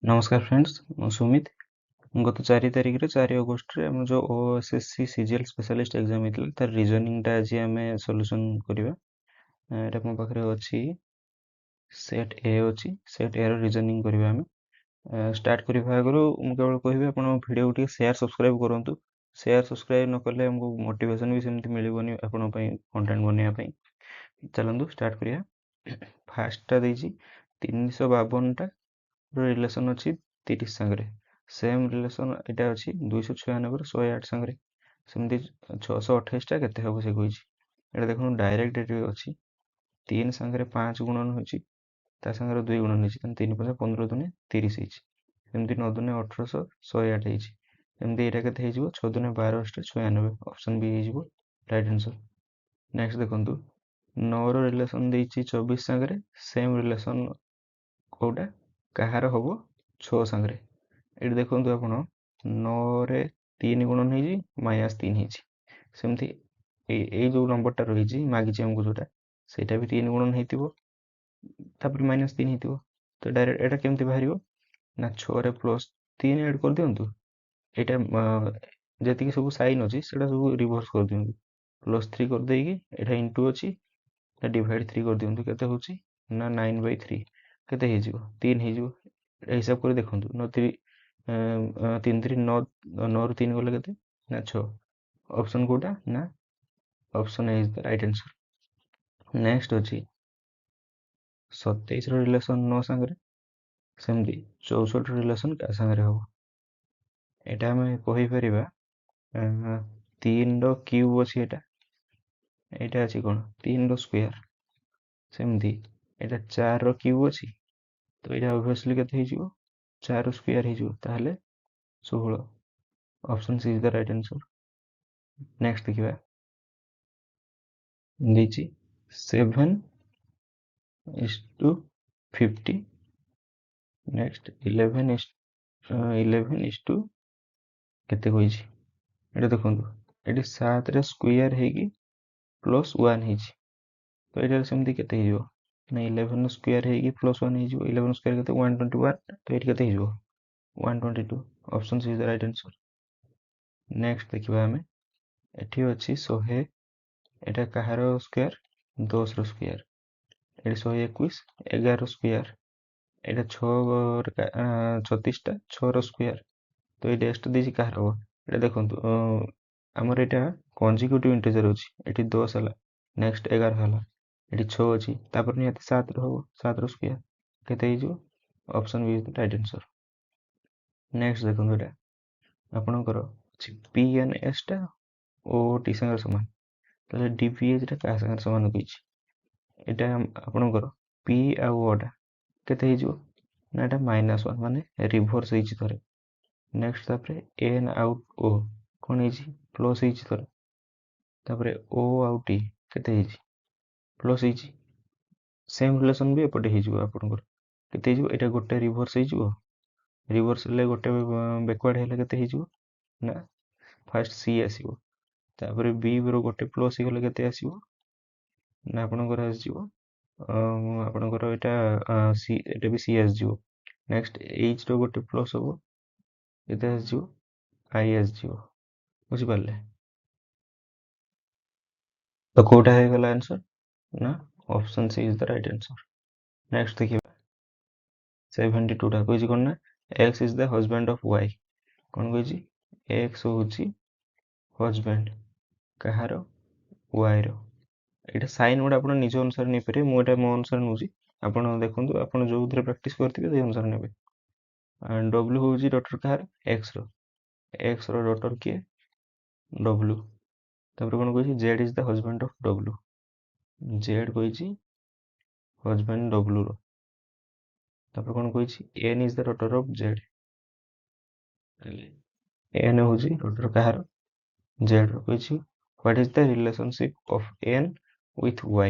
नमस्कार फ्रेंड्स, ମୁଁ ସୁମିତ। ଗତ 4 ତାରିଖରେ 4 ଅଗଷ୍ଟରେ ଆମର ଯେଉଁ OSSC CGL ସ୍ପେଶାଲିଷ୍ଟ ଏକ୍ଜାମ୍ ହେଇଥିଲା ତାର ରିଜନିଂଟା ଆଜି ଆମେ ସଲ୍ୟୁସନ୍ କରିବା। ଏଇଟା ମୋ ପାଖରେ ଅଛି, ସେଟ୍ ଏ ଅଛି, ସେଟ୍ ଏର ରିଜନିଂ କରିବା ଆମେ। ଷ୍ଟାର୍ଟ କରିବା ଆଗରୁ ମୁଁ କେବଳ କହିବି ଆପଣ ଭିଡ଼ିଓକୁ ଟିକେ ସେୟାର ସବସ୍କ୍ରାଇବ୍ କରନ୍ତୁ। ସେୟାର ସବସ୍କ୍ରାଇବ୍ ନ କଲେ ଆମକୁ ମୋଟିଭେସନ୍ ବି ସେମିତି ମିଳିବନି ଆପଣଙ୍କ ପାଇଁ କଣ୍ଟେଣ୍ଟ ବନେଇବା ପାଇଁ। ଚାଲନ୍ତୁ ଷ୍ଟାର୍ଟ କରିବା। ଫାର୍ଷ୍ଟଟା ଦେଇଛି 352ଟା ରିଲେସନ୍ ଅଛି 30 ସାଙ୍ଗରେ। ସେମ୍ ରିଲେସନ୍ ଏଇଟା ଅଛି 296ରୁ 108 ସାଙ୍ଗରେ। ସେମିତି 628ଟା କେତେ ହେବ ସେ କହିଛି। ଏଇଟା ଦେଖନ୍ତୁ ଡାଇରେକ୍ଟ ଏଠି ଅଛି। 3 ସାଙ୍ଗରେ 5 ଗୁଣନ ହେଉଛି, ତା ସାଙ୍ଗରେ 2 ଗୁଣନ ହେଇଛି, ତାହେଲେ 3 5 15 ଦୁନେ 30 ହେଇଛି। ସେମିତି 9 ଦୁନେ 1800 108 ହେଇଛି। ଏମିତି ଏଇଟା କେତେ ହେଇଯିବ, 6 ଦୁନେ 12 ଅଷ୍ଟେ 96। ଅପସନ୍ ବି ହେଇଯିବ ରାଇଟ୍ ଆନ୍ସର୍। ନେକ୍ସଟ ଦେଖନ୍ତୁ, 9ର ରିଲେସନ୍ ଦେଇଛି 24 ସାଙ୍ଗରେ। ସେମ୍ ରିଲେସନ୍ କୋଉଟା କାହାର ହବ 6 ସାଙ୍ଗରେ। ଏଠି ଦେଖନ୍ତୁ ଆପଣ 9ରେ 3 ଗୁଣନ ହେଇଛି, -3 ହେଇଛି। ସେମିତି ଏଇ ଯୋଉ ନମ୍ବରଟା ରହିଛି ମାଗିଛି ଆମକୁ ଯୋଉଟା, ସେଇଟା ବି 3 ଗୁଣନ ହେଇଥିବ, ତାପରେ -3 ହେଇଥିବ। ତ ଡାଇରେକ୍ଟ ଏଇଟା କେମିତି ବାହାରିବ ନା 6ରେ +3 ଆଡ୍ କରିଦିଅନ୍ତୁ। ଏଇଟା ଯେତିକି ସବୁ ସାଇନ୍ ଅଛି ସେଟା ସବୁ ରିଭର୍ସ କରିଦିଅନ୍ତୁ। +3 କରିଦେଇକି ଏଇଟା ଇଣ୍ଟୁ ଅଛି, ଡିଭାଇଡ୍ 3 କରିଦିଅନ୍ତୁ। କେତେ ହଉଛି ନା 9/3। କେତେ ହେଇଯିବ, 3 ହେଇଯିବ। ହିସାବ କରି ଦେଖନ୍ତୁ, 3 3 9, 9ରୁ 3 ଗଲେ କେତେ ନା 6। ଅପସନ୍ କୋଉଟା ନା option A is the right answer. Next ଅଛି 27ର ରିଲେସନ୍ 9 ସାଙ୍ଗରେ। ସେମିତି 64ର ରିଲେସନ୍ କାହା ସାଙ୍ଗରେ ହବ, ଏଇଟା ଆମେ କହିପାରିବା 3ର କ୍ୟୁବ୍ ଅଛି, ଏଇଟା ଅଛି କଣ 3ର ସ୍କୋୟାର। ସେମିତି ଏଇଟା 4ର କ୍ୟୁବ୍ ଅଛି, ତ ଏଇଟା ଅବଭିୟସଲି କେତେ ହେଇଯିବ, 4ର ସ୍କୋୟାର ହେଇଯିବ, ତାହେଲେ 16। Option C is the right answer. Next ଦେଖିବା, ଦେଇଛି 7:50। ନେକ୍ସଟ 11:11 କେତେ କହିଛି, ଏଇଟା ଦେଖନ୍ତୁ। ଏଠି 7ରେ ସ୍କୋୟାର ହେଇକି +1 ହେଇଛି, ତ ଏଇଟା ସେମିତି କେତେ ହେଇଯିବ ନା 11 ସ୍କୋୟାର ହେଇକି +1 ହେଇଯିବ। 11 ସ୍କୋୟାର କେତେ 121, ତ ଏଇଠି କେତେ ହେଇଯିବ 122। Option C is the right answer. Next ଦେଖିବା ଆମେ, ଏଠି ଅଛି 100, ଏଇଟା କାହାର ସ୍କୋୟାର 10ର ସ୍କୋୟାର। ଏଠି 121, 11ର ସ୍କୋୟାର। ଏଇଟା 36ଟା 6ର ସ୍କୋୟାର। ତ ଏଇ ଡେସ୍ଟା ଦେଇଛି କାହାର ହବ, ଏଇଟା ଦେଖନ୍ତୁ ଆମର ଏଇଟା କଞ୍ଜିକ୍ୟୁଟିଭ୍ ଇଣ୍ଟିଜର ଅଛି। ଏଠି 10 ହେଲା, ନେକ୍ସଟ 11 ହେଲା, ଏଠି 6 ଅଛି, ତାପରେ ନିହାତି 7ର ହବ, 7ର ସ୍କୋୟାର କେତେ ହେଇଯିବ। Option B is the right answer. Next ଦେଖନ୍ତୁ, ଏଇଟା ଆପଣଙ୍କର ଅଛି PNS ଟା OT ସାଙ୍ଗରେ ସମାନ, ତାହେଲେ DPH ଟା କାହା ସାଙ୍ଗରେ ସମାନ କହିଛି। ଏଇଟା ଆପଣଙ୍କର P ଆଉ O ଟା କେତେ ହେଇଯିବ ନା ଏଟା -1, ମାନେ ରିଭର୍ସ ହେଇଛି ଥରେ। ନେକ୍ସଟ ତାପରେ N ଆଉ O କଣ ହେଇଛି, ପ୍ଲସ୍ ହେଇଛି ଥରେ। ତାପରେ O ଆଉ T କେତେ ହେଇଛି, ପ୍ଲସ୍ ହେଇଛି। ସେମ୍ ରିଲେସନ୍ ବି ଏପଟେ ହେଇଯିବ ଆପଣଙ୍କର। କେତେ ହେଇଯିବ, ଏଇଟା ଗୋଟେ ରିଭର୍ସ ହେଇଯିବ। ରିଭର୍ସ ହେଲେ ଗୋଟେ ବ୍ୟାକୱାର୍ଡ ହେଲେ କେତେ ହେଇଯିବ ନା ଫାର୍ଷ୍ଟ C ଆସିବ, ତାପରେ B ର ଗୋଟେ ପ୍ଲସ୍ ହେଇଗଲେ କେତେ ଆସିବ ନା ଆପଣଙ୍କର ଆସିଯିବ ଆପଣଙ୍କର ଏଇଟା C, ଏଇଟା ବି C ଆସିଯିବ। ନେକ୍ସଟ H ର ଗୋଟେ ପ୍ଲସ୍ ହବ, କେତେ ଆସିଯିବ I ଆସିଯିବ। ବୁଝିପାରିଲେ, ତ କୋଉଟା ହେଇଗଲା ଆନ୍ସର ନା option C is the right answer. Next ଦେଖିବା, 72ଟା କହିଛି କଣ ନା X is the husband of Y। କଣ କହିଛି, X ହଉଛି ହଜବ୍ୟାଣ୍ଡ କାହାର, Y ର। ଏଇଟା ସାଇନ୍ ଗୁଡ଼ା ଆପଣ ନିଜ ଅନୁସାରେ ନେଇପାରିବେ, ମୁଁ ଏଇଟା ମୋ ଅନୁସାରେ ନେଉଛି। ଆପଣ ଦେଖନ୍ତୁ, ଆପଣ ଯୋଉଥିରେ ପ୍ରାକ୍ଟିସ୍ କରିଥିବେ ସେଇ ଅନୁସାରେ ନେବେ। W ହଉଛି ଡଟର କାହାର, X ର। X ର ଡଟର କିଏ, W। ତାପରେ କଣ କହିଛି, Z is the husband of W। Z କହିଛି ହଜବ୍ୟାଣ୍ଡ W ର। ତାପରେ କଣ କହିଛି, N is the daughter of Z। N ହଉଛି ଡଟର କାହାର, Z ର। କହିଛି what is the relationship of N with Y।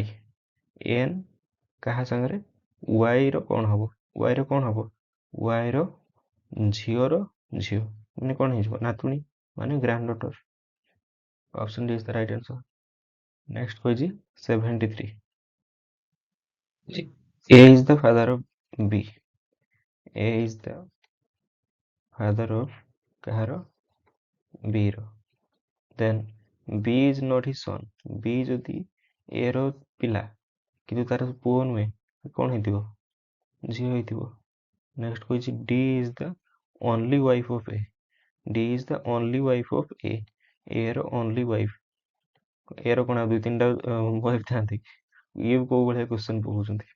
N କାହା ସାଙ୍ଗରେ, Y ର କଣ ହବ, Y ର କଣ ହବ, Y ର ଝିଅର ଝିଅ, ମାନେ କଣ ହେଇଯିବ ନାତୁଣୀ, ମାନେ grand daughter. Option D is the right answer. Next କହିଛି 73, A is the father of B. A is the father of କାହାର, B ର। Then B is not his son, B ଯଦି A ର ପିଲା କିନ୍ତୁ ତାର ପୁଅ ନୁହେଁ, କ'ଣ ହେଇଥିବ, ଝିଅ ହେଇଥିବ। ନେକ୍ସଟ କହିଛି D is the only wife of A, D is the only wife of A, A ର ଓନ୍ଲି ୱାଇଫ୍। A ର କ'ଣ ଆଉ 2-3ଟା ୱାଇଫ୍ ଥାନ୍ତି? ଇଏ କୋଉ ଭଳିଆ କ୍ୱେଶ୍ଚନ୍ ପକଉଛନ୍ତି।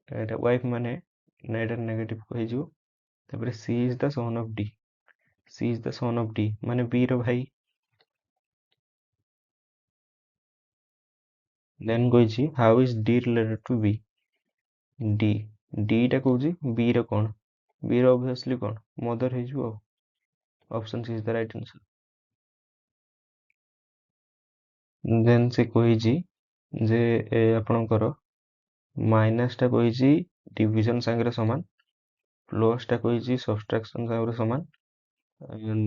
ଏଇଟା ୱାଇଫ୍ ମାନେ ନା ଏଇଟା ନେଗେଟିଭ ହେଇଯିବ। ତାପରେ C is the son of D, C is the son of D ମାନେ B ର ଭାଇ। ଦେନ୍ କହିଛି how is D related to B, D, D ଟା କହୁଛି B ର କ'ଣ, B ର ଅବଭିୟସଲି କ'ଣ, ମଦର ହେଇଯିବ ଆଉ। Option C is the right answer. Then ସେ କହିଛି ଯେ ଆପଣଙ୍କର ମାଇନସଟା କହିଛି ଡିଭିଜନ ସାଙ୍ଗରେ ସମାନ, ପ୍ଲସଟା କହିଛି ସବଷ୍ଟ୍ରାକ୍ସନ ସାଙ୍ଗରେ ସମାନ,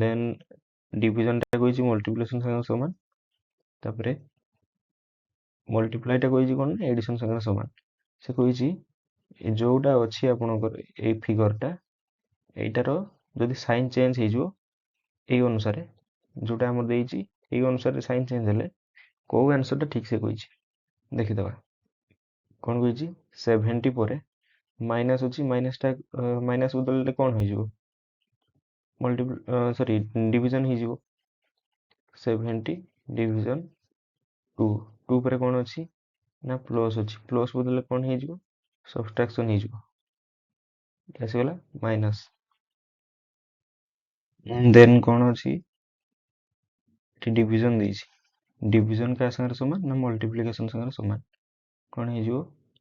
ଦେନ୍ ଡିଭିଜନଟା କହିଛି ମଲ୍ଟିପ୍ଲିକେସନ ସାଙ୍ଗରେ ସମାନ, ତାପରେ ମଲ୍ଟିପ୍ଲାଇଟା କହିଛି କ'ଣ ନା ଏଡିସନ ସାଙ୍ଗରେ ସମାନ। ସେ କହିଛି ଯୋଉଟା ଅଛି ଆପଣଙ୍କର ଏଇ ଫିଗରଟା, ଏଇଟାର ଯଦି ସାଇନ୍ ଚେଞ୍ଜ ହେଇଯିବ ଏଇ ଅନୁସାରେ, ଯୋଉଟା ଆମର ଦେଇଛି ଏଇ ଅନୁସାରେ ସାଇନ୍ ଚେଞ୍ଜ ହେଲେ କୋଉ ଆନ୍ସରଟା ଠିକ୍ ସେ କହିଛି ଦେଖିଦେବା। କ'ଣ କହିଛି 70 ପରେ ମାଇନସ୍ ଅଛି, ମାଇନସଟା ମାଇନସ୍ ବଦଳରେ କ'ଣ ହେଇଯିବ, ସରି ଡିଭିଜନ ହେଇଯିବ। 70 ଡିଭିଜନ 2, 2 ପରେ କ'ଣ ଅଛି ନା ପ୍ଲସ୍ ଅଛି, ପ୍ଲସ୍ ବଦଳରେ କ'ଣ ହେଇଯିବ, ସବଷ୍ଟ୍ରାକ୍ସନ ହେଇଯିବ, ଆସିଗଲା ମାଇନସ୍। ଦେନ୍ କ'ଣ ଅଛି, ଏଠି ଡିଭିଜନ ଦେଇଛି, ଡିଭିଜନ କାହା ସାଙ୍ଗରେ ସମାନ ନା ମଲ୍ଟିପ୍ଲିକେସନ ସାଙ୍ଗରେ ସମାନ, କ'ଣ ହେଇଯିବ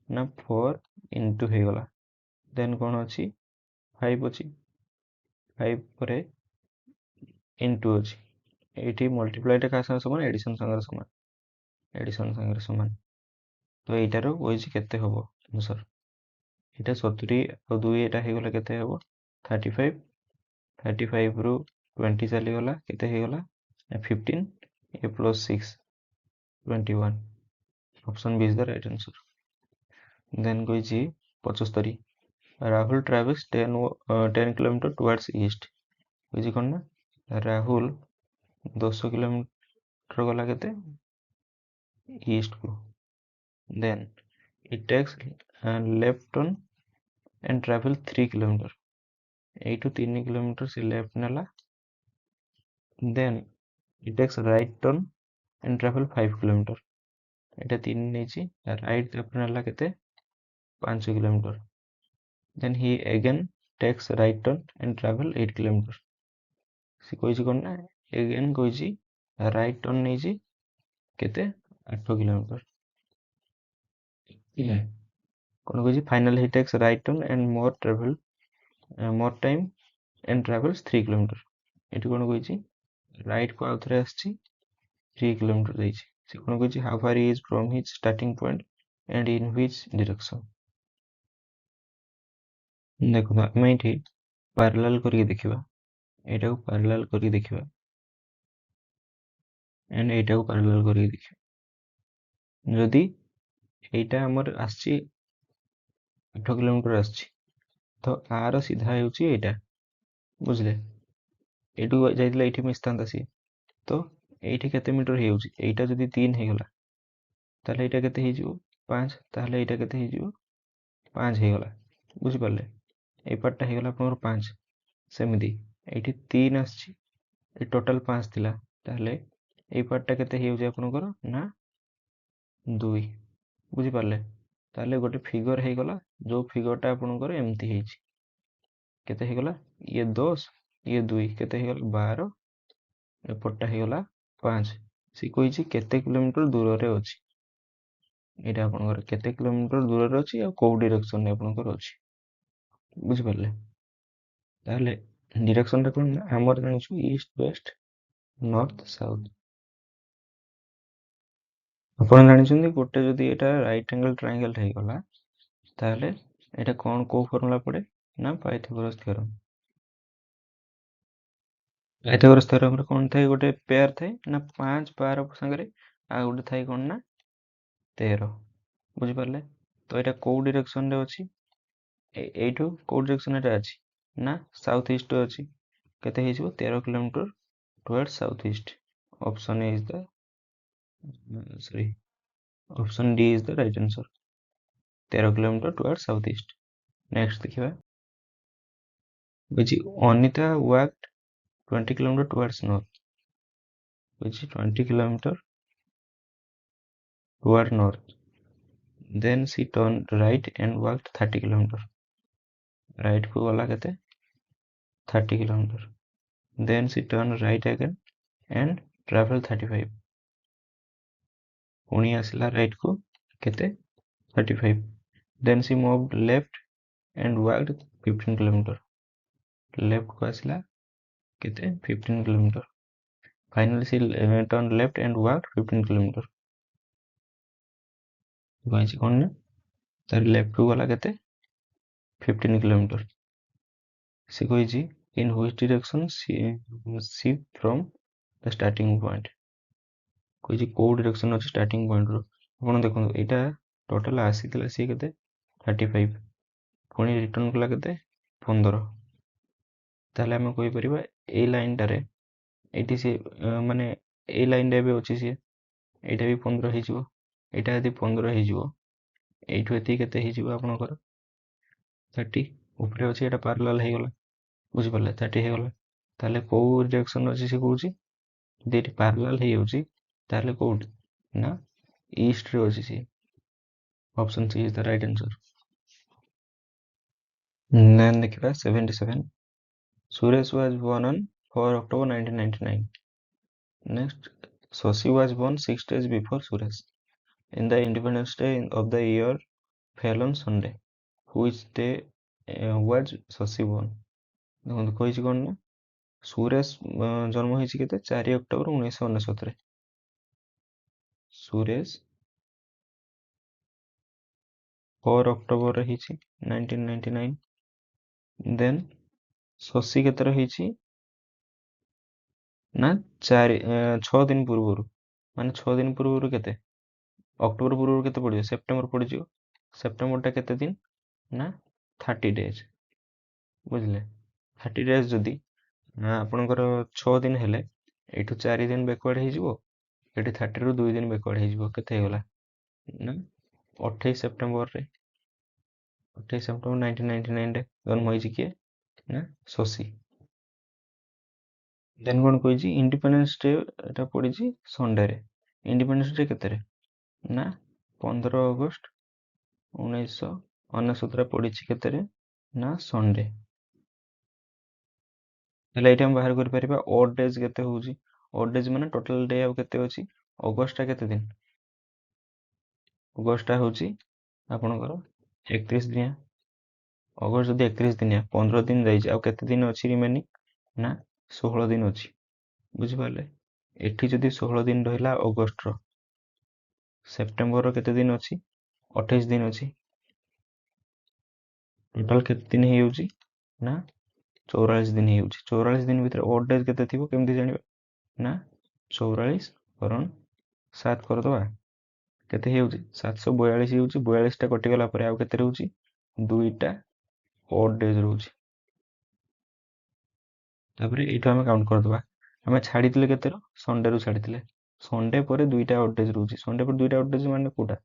ନା 4 ଇଣ୍ଟୁ ହେଇଗଲା। ଦେନ୍ କ'ଣ ଅଛି 5 ଅଛି, 5 ପରେ ଇଣ୍ଟୁ ଅଛି, ଏଇଠି ମଲ୍ଟିପ୍ଲାଇଟା କାହା ସାଙ୍ଗରେ ସମାନ, ଏଡିସନ ସାଙ୍ଗରେ ସମାନ, ଏଡିସନ ସାଙ୍ଗରେ ସମାନ। ତ ଏଇଟାର କହିଛି କେତେ ହବ ଆନ୍ସର, ଏଇଟା 70 ଆଉ 2 ଏଇଟା ହେଇଗଲା କେତେ ହବ 35, 35ରୁ 20 ଚାଲିଗଲା କେତେ ହେଇଗଲା 15, ଏ plus 6 21, option B is the right answer. Then କହିଛି 75, Rahul travels 10 kilometre towards east, କହିଛି କ'ଣ ନା ରାହୁଲ 10 କିଲୋମିଟର ଗଲା କେତେ ଇଷ୍ଟକୁ। Then it takes left turn and travel 3 kilometre, এইଠୁ 3 କିଲୋମିଟର ସେ ଲେଫ୍ଟ ନେଲା। Then it takes right turn and travel 5 kilometre, ଏଇଟା 3 ନେଇଛି, ରାଇଟ୍ ତାପରେ ନେଲା କେତେ 5 kilometre. Then he again takes right turn and travel 8 kilometre, ସେ କହିଛି କ'ଣ ନା ଏଗେନ୍ କହିଛି ରାଇଟ୍ ଟର୍ନ ନେଇଛି କେତେ 8 କିଲୋମିଟର। କ'ଣ କହିଛି final he takes right turn and more time and travels 3 kilometre, ଏଠି କ'ଣ କହିଛି ରାଇଟ୍କୁ ଆଉ ଥରେ ଆସିଛି 3 କିଲୋମିଟର ଦେଇଛି। ସେ କ'ଣ କହିଛି how far he is from his starting point and in which direction। ଦେଖନ୍ତୁ ଆମେ ଏଠି ପାରାଲାଲ କରିକି ଦେଖିବା, ଏଇଟାକୁ ପାରାଲାଲ କରିକି ଦେଖିବା ଏଣ୍ଡ ଏଇଟାକୁ ପାରାଲାଲ କରିକି ଦେଖିବା। ଯଦି ଏଇଟା ଆମର ଆସିଛି 8 କିଲୋମିଟର ଆସିଛି, ତ ଆର ସିଧା ହେଉଛି ଏଇଟା, ବୁଝିଲେ, ଏଇଠୁ ଯାଇଥିଲେ ଏଇଠି ମିଶିଥାନ୍ତା ସିଏ, ତ ଏଇଠି କେତେ ମିଟର ହେଇଯାଉଛି, ଏଇଟା ଯଦି 3 ହେଇଗଲା ତାହେଲେ ଏଇଟା କେତେ ହେଇଯିବ 5, ତାହେଲେ ଏଇଟା କେତେ ହେଇଯିବ 5 ହେଇଗଲା, ବୁଝିପାରିଲେ, ଏଇ ପାର୍ଟଟା ହେଇଗଲା ଆପଣଙ୍କର 5। ସେମିତି ଏଇଠି 3 ଆସିଛି, ଏ ଟୋଟାଲ 5 ଥିଲା, ତାହେଲେ ଏଇ ପାର୍ଟଟା କେତେ ହେଇଯାଉଛି ଆପଣଙ୍କର ନା 2, ବୁଝିପାରିଲେ। ତାହେଲେ ଗୋଟେ ଫିଗର ହେଇଗଲା, ଯୋଉ ଫିଗରଟା ଆପଣଙ୍କର ଏମିତି ହେଇଛି, କେତେ ହେଇଗଲା ଇଏ 10 ଇଏ 2 କେତେ ହେଇଗଲା 12, ଏପଟଟା ହେଇଗଲା 5। ସେ କହିଛି କେତେ କିଲୋମିଟର ଦୂରରେ ଅଛି, ଏଇଟା ଆପଣଙ୍କର କେତେ କିଲୋମିଟର ଦୂରରେ ଅଛି ଆଉ କୋଉ ଡିରେକ୍ସନରେ ଆପଣଙ୍କର ଅଛି, ବୁଝିପାରିଲେ। ତାହେଲେ ଡିରେକ୍ସନଟା କ'ଣ ନା ଆମର ଜାଣିଛୁ ଇଷ୍ଟ ୱେଷ୍ଟ ନର୍ଥ ସାଉଥ। ଆପଣ ଜାଣିଛନ୍ତି ଗୋଟେ ଯଦି ଏଇଟା ରାଇଟ୍ ଆଙ୍ଗେଲ ଟ୍ରାଇଙ୍ଗେଲ ହେଇଗଲା ତାହେଲେ ଏଇଟା କ'ଣ କୋଉ ଫର୍ମୁଲା ପଡ଼େ ନା ପାଇଥାଗୋରାସ ଥିଓରମ। ପାଇଥାଗୋରାସ ଥିଓରମରେ କ'ଣ ଥାଏ, ଗୋଟେ ପେୟାର ଥାଏ ନା 5 12 ସାଙ୍ଗରେ, ଆଉ ଗୋଟେ ଥାଏ କ'ଣ ନା 13, ବୁଝିପାରିଲେ। ତ ଏଇଟା କୋଉ ଡିରେକ୍ସନରେ ଅଛି, ଏଇଠୁ କୋଉ ଡିରେକ୍ସନ ଏଟା ଅଛି ନା ସାଉଥ ଇଷ୍ଟରେ ଅଛି, केते हेजिबो 13 kilometre towards south east. Option A is the sorry option D is the right answer, 13 kilometre towards south east. Next देखिबा which Anita walked 20 kilometer towards north, which 20 kilometer toward north. Then she turned right and walked 30 kilometer. Right को गला केते 30 kilometer. Then she turned right again and traveled 35. पुणी आसला right को केते 35. Then she moved left and walked 15 kilometer. Left को आसला केते 15 kilometer. Finally she turned left and walked 15 kilometer. कहीं कौन ने तार लेफ्ट को गला केते 15 किलोमीटर। से कही in which direction C from the starting point, कही को डायरेक्शन अछि स्टार्टिंग पॉइंट रो। आपण देखो एटा टोटल आसीतला सी केते 35 पुणी रिटर्न कला केते 15। ताले हम कहि परिबा ए लाइन टारे एटी से माने ए लाइन रे बे अछि से एटा भी 15 हे जिवो, एटा यदि 15 हे जिवो एठु एति केते हे जिवो आपनकर 30 ऊपर अछि एटा पैरेलल हे गला, बुझि परले 30 हे गला। ताले को डायरेक्शन अछि से कहूची देट पैरेलल हे होची ताले कोड ना ईस्ट रे अछि से। Option C is the right answer. Then देखिबा 77 Suresh was born on 4 October 1999. Next, Shashi was born 6 days before Suresh. In the Independence Day of the year fell on Sunday. Which day was Shashi born? ଦେଖନ୍ତୁ କହିଛି କ'ଣ ନା ସୁରେଶ ଜନ୍ମ ହେଇଛି କେତେ 4 October 1999 ରେ। Suresh 4 October ରେ ହେଇଛି 1999। ଦେନ୍ ଶଶୀ କେତେରେ ହେଇଛି ନା 6 ଦିନ ପୂର୍ବରୁ, ମାନେ 6 ଦିନ ପୂର୍ବରୁ କେତେ ଅକ୍ଟୋବର ପୂର୍ବରୁ କେତେ ପଡ଼ିବ ସେପ୍ଟେମ୍ବର ପଡ଼ିଯିବ। ସେପ୍ଟେମ୍ବରଟା କେତେ ଦିନ ନା 30 ଡେଜ୍, ବୁଝିଲେ। 30 ଡେଜ୍ ଯଦି ଆପଣଙ୍କର 6 ଦିନ ହେଲେ ଏଇଠୁ 4 ଦିନ ବ୍ୟାକୱାର୍ଡ ହେଇଯିବ, ଏଠି 30 ରୁ 2 ଦିନ ବ୍ୟାକୱାର୍ଡ ହେଇଯିବ, କେତେ ହେଇଗଲା ନା 28 ସେପ୍ଟେମ୍ବରରେ 28 ସେପ୍ଟେମ୍ବର 1999 ରେ ଜନ୍ମ ହେଇଛି କିଏ ନା ଶଶୀ। ଦେନ୍ କ'ଣ କହିଛି ଇଣ୍ଡିପେଣ୍ଡେନ୍ସ ଡେ ଏଟା ପଡ଼ିଛି ସଣ୍ଡେରେ। ଇଣ୍ଡିପେଣ୍ଡେନ୍ସ ଡେ କେତେରେ ନା 15 ଅଗଷ୍ଟ 1969 ପଡ଼ିଛି କେତେରେ ନା ସଣ୍ଡେ। ହେଲେ ଏଇଠି ଆମେ ବାହାର କରିପାରିବା ଅଡ୍ ଡେଜ୍ କେତେ ହଉଛି। ଅଡ୍ ଡେଜ୍ ମାନେ ଟୋଟାଲ ଡେ ଆଉ କେତେ ଅଛି। ଅଗଷ୍ଟଟା କେତେ ଦିନ, ଅଗଷ୍ଟଟା ହଉଛି ଆପଣଙ୍କର 31 ଦିନିଆ। ଅଗଷ୍ଟ ଯଦି 31 ଦିନିଆ 15 ଦିନ ଯାଇଛି, ଆଉ କେତେ ଦିନ ଅଛି ରିମେନିଂ ନା 16 ଦିନ ଅଛି, ବୁଝିପାରିଲେ। ଏଠି ଯଦି 16 ଦିନ ରହିଲା ଅଗଷ୍ଟର, ସେପ୍ଟେମ୍ବରର କେତେ ଦିନ ଅଛି 28 ଦିନ ଅଛି, ଟୋଟାଲ କେତେ ଦିନ ହେଇଯାଉଛି ନା 44 ଦିନ ହେଇଯାଉଛି। 44 ଦିନ ଭିତରେ ଅଡ୍ ଡେଜ୍ କେତେ ଥିବ କେମିତି ଜାଣିବା ନା 44 ହରଣ 7 କରିଦବା, କେତେ ହେଇଯାଉଛି 742 ହେଇଯାଉଛି। 42ଟା କଟିଗଲା ପରେ ଆଉ କେତେ ରହୁଛି 2ଟା ଅଡ୍ ଡେଜ୍ ରହୁଛି। ତାପରେ ଏଇଠୁ ଆମେ କାଉଣ୍ଟ କରିଦବା, ଆମେ ଛାଡ଼ିଥିଲେ କେତେର ସଣ୍ଡେରୁ ଛାଡ଼ିଥିଲେ, ସଣ୍ଡେ ପରେ 2ଟା ଅଡ୍ ଡେଜ୍ ରହୁଛି। ସଣ୍ଡେ ପରେ 2ଟା ଅଡ୍ ଡେଜ୍ ମାନେ କୋଉଟା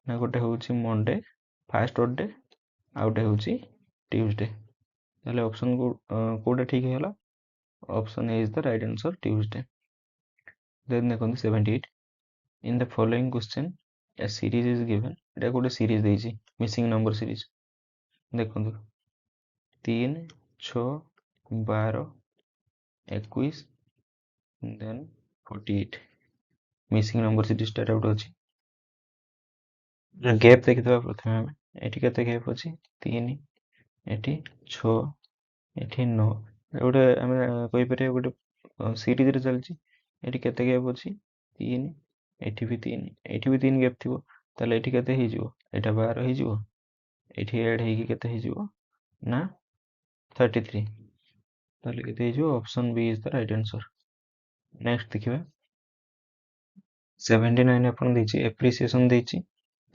ନା ଗୋଟେ ହଉଛି ମଣ୍ଡେ ଫାଷ୍ଟ ଅଡ୍ ଡେ, ଆଉ ଗୋଟେ ହଉଛି ଟ୍ୟୁଜଡେ। ତାହେଲେ ଅପସନ୍ କୋଉଟା ଠିକ୍ ହେଇଗଲା, option A is the right answer Tuesday. Then ଦେଖନ୍ତୁ 78 in the following question a series is given, ଏଟା ଗୋଟେ ସିରିଜ ଦେଇଛି ମିସିଂ ନମ୍ବର ସିରିଜ। ଦେଖନ୍ତୁ 3 6 12 21 ଦେନ୍ 48 ମିସିଂ ନମ୍ବର ସିରିଜଟା ଏଟା ଗୋଟେ ଅଛି। ଗ୍ୟାପ୍ ଦେଖିଦେବା ପ୍ରଥମେ ଆମେ, ଏଠି କେତେ ଗ୍ୟାପ୍ ଅଛି 3, ଏଠି 6, ଏଠି 9, ଗୋଟେ ଆମେ କହିପାରିବା ଗୋଟେ ସିରିଜରେ ଚାଲିଛି। ଏଠି କେତେ ଗ୍ୟାପ୍ ଅଛି 3, ଏଠି ବି 3, ଏଠି ବି 3 ଗ୍ୟାପ୍ ଥିବ। ତାହେଲେ ଏଠି କେତେ ହେଇଯିବ ଏଇଟା 12 ହେଇଯିବ, ଏଠି ଆଡ୍ ହେଇକି କେତେ ହେଇଯିବ ନା 33। ତାହେଲେ କେତେ ହେଇଯିବ option B is the right answer. Next ଦେଖିବା 79 ଆପଣ ଦେଇଛି ଏପ୍ରିସିଏସନ୍ ଦେଇଛି,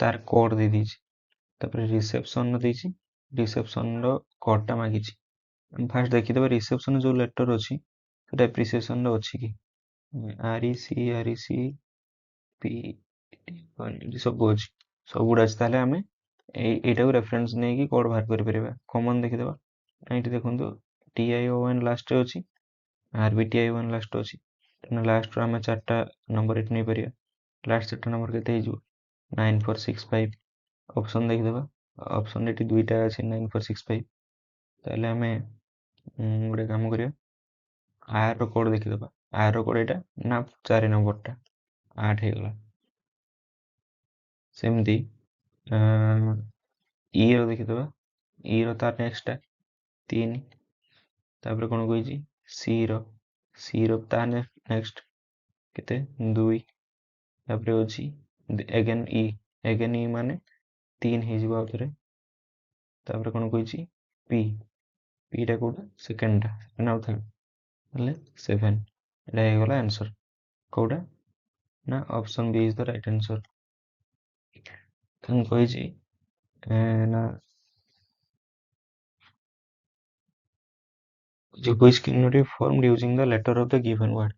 ତାର କୋଡ୍ ଦେଇଛି, ତାପରେ ରିସେପସନ୍ ଦେଇଛି, ରିସେପସନ୍ର କୋଡ୍ଟା ମାଗିଛି। फास्ट देखिदेବା रिसेप्शन जो लेटर अच्छी सेटा एप्रिसिएशन अच्छी कि आर इ सी पी सब अच्छी सब गुड़ा अच्छी ताहले आमे एटा को रेफरेंस नहीं कि कोड बाहर करि परिबा कॉमन देखिदेवा एठी देखंतु TION लास्ट रे अच्छी RBTI1 लास्ट अच्छी तेना लास्ट रो आमे चारटा नंबर एठी नै परिया लास्ट चारटा नंबर केते हिजो 9465 ऑप्शन देखिदेवा ऑप्शन एठी दुईटा अछि 9465 ताहले आमे गोटे काम करिया आर रो कोड देखिदेवा आर रो कोड एटा ना 4 नंबर टा 8 हे गला सेमती इ रो देखिदेवा इ रो तार नेक्स्ट टा 3 तापर कोन कहिजी सी रो तार नेक्स्ट केते 2 तापर अछि अगेन इ माने 3 हे जिवो आउथरे तापर कोन कहिजी पी टा कोड सेकंड टा ना आउथरे એટલે 7 এটা হয়ে গেল आंसर কোডা না option B is the right answer তখন কইছি না যে which cannot be formed using the letter of the given word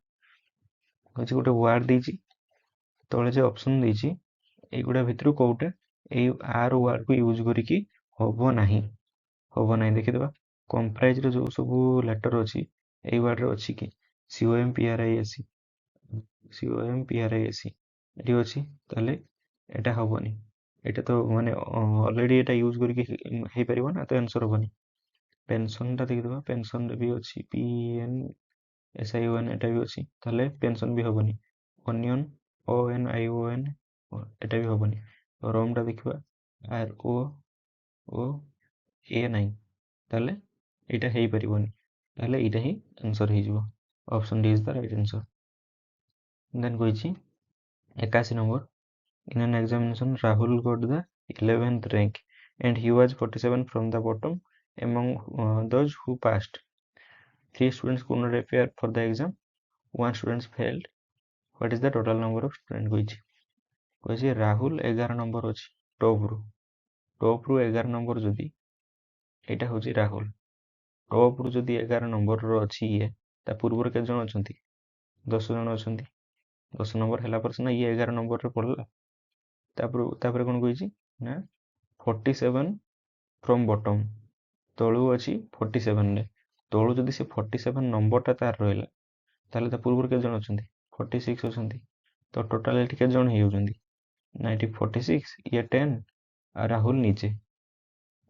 কইছি ଗୋଟେ word ଦେଇଛି ତଳେ ଯେ ଅପସନ ଦେଇଛି ଏଇଗୁଡ଼ା ଭିତରୁ କୋଉଟା ଏଇ ଆର ୱାର୍ଡ କୁ ୟୁଜ କରିକି ହବ ନାହିଁ ଦେଖିଦେବା କମ୍ପ୍ରାଇଜ ର ଯୋଉ ସବୁ ଲେଟର ଅଛି ଏଇ ୱାର୍ଡ ରେ ଅଛି କି COMPRISE ଏଠି ଅଛି ତାହେଲେ ଏଟା ହବନି ଏଟା ତ ମାନେ ଅଲରେଡି ଏଟା ୟୁଜ କରିକି ହେଇପାରିବ ନା ତ ଆନ୍ସର ହବନି पेंशन टा देखिदेवा पेंशन रे भी अच्छी PNSION एटा भी अच्छी ताहले पेंशन भी हबनी अनियन ONION एटा भी हबनी रोम टा देखिबा ROOA9 ताहले एटा हेई परिबनी ताहले एटा ही आंसर हे जिवो option D is the right answer then कहिछि 81 number in an examination Rahul got the 11th rank and he was 47 from the bottom among those who passed. 3 students could not appear for the exam. 1 student failed. What is the total number of students? कही Rahul 11 number अच्छी top रु 11 number जदि एटा हूँ Rahul top रु जदि 11 number अच्छी ये ता पूर्व के जन अच्छा 10 जन अच्छा 10 नंबर है सीना ये 11 नंबर पड़ला तापर कौन कही ना 47 फ्रॉम बॉटम तलू अच्छी 47 रे तलू जदि से 47 नंबर टा तार रहा ताले ता पूर्व के जन अच्छा 46 अच्छा तो टोटाल एटी के जन हो 46 ये 10 आ राहुल नीचे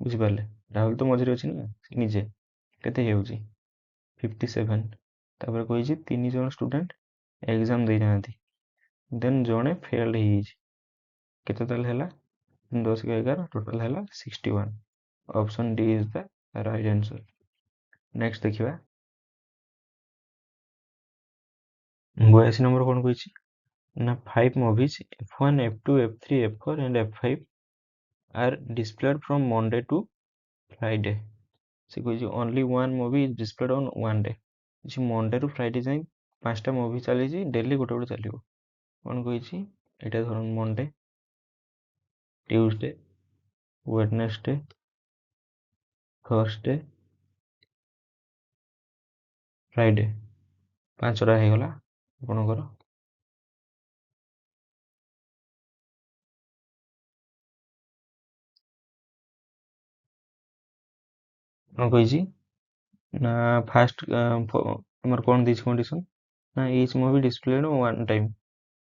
बुझिपारे राहुल तो मझे अच्छी ना निजे केते होउची 57 तापर कही 3 जन स्टूडेंट एग्जाम दे ना देन जड़े फेल्ड केते ताले हैला 10 के 11 टोटल हैला 61 option D is the right answer next देखिबा 82 नंबर कौन कही ना 5 movies F1 F2 F3 F4 and F5 are displayed from Monday to Friday से कही only one movie is displayed on one day Monday रु Friday जाए 5टा movie चली daily गोटे गोटे चलो कौन कही एटा धर Monday Tuesday Wednesday Thursday Friday 5टा होगला आपणकर कौन कही ना फास्ट आमर कौन दी कंडीशन ना each movie displayed one time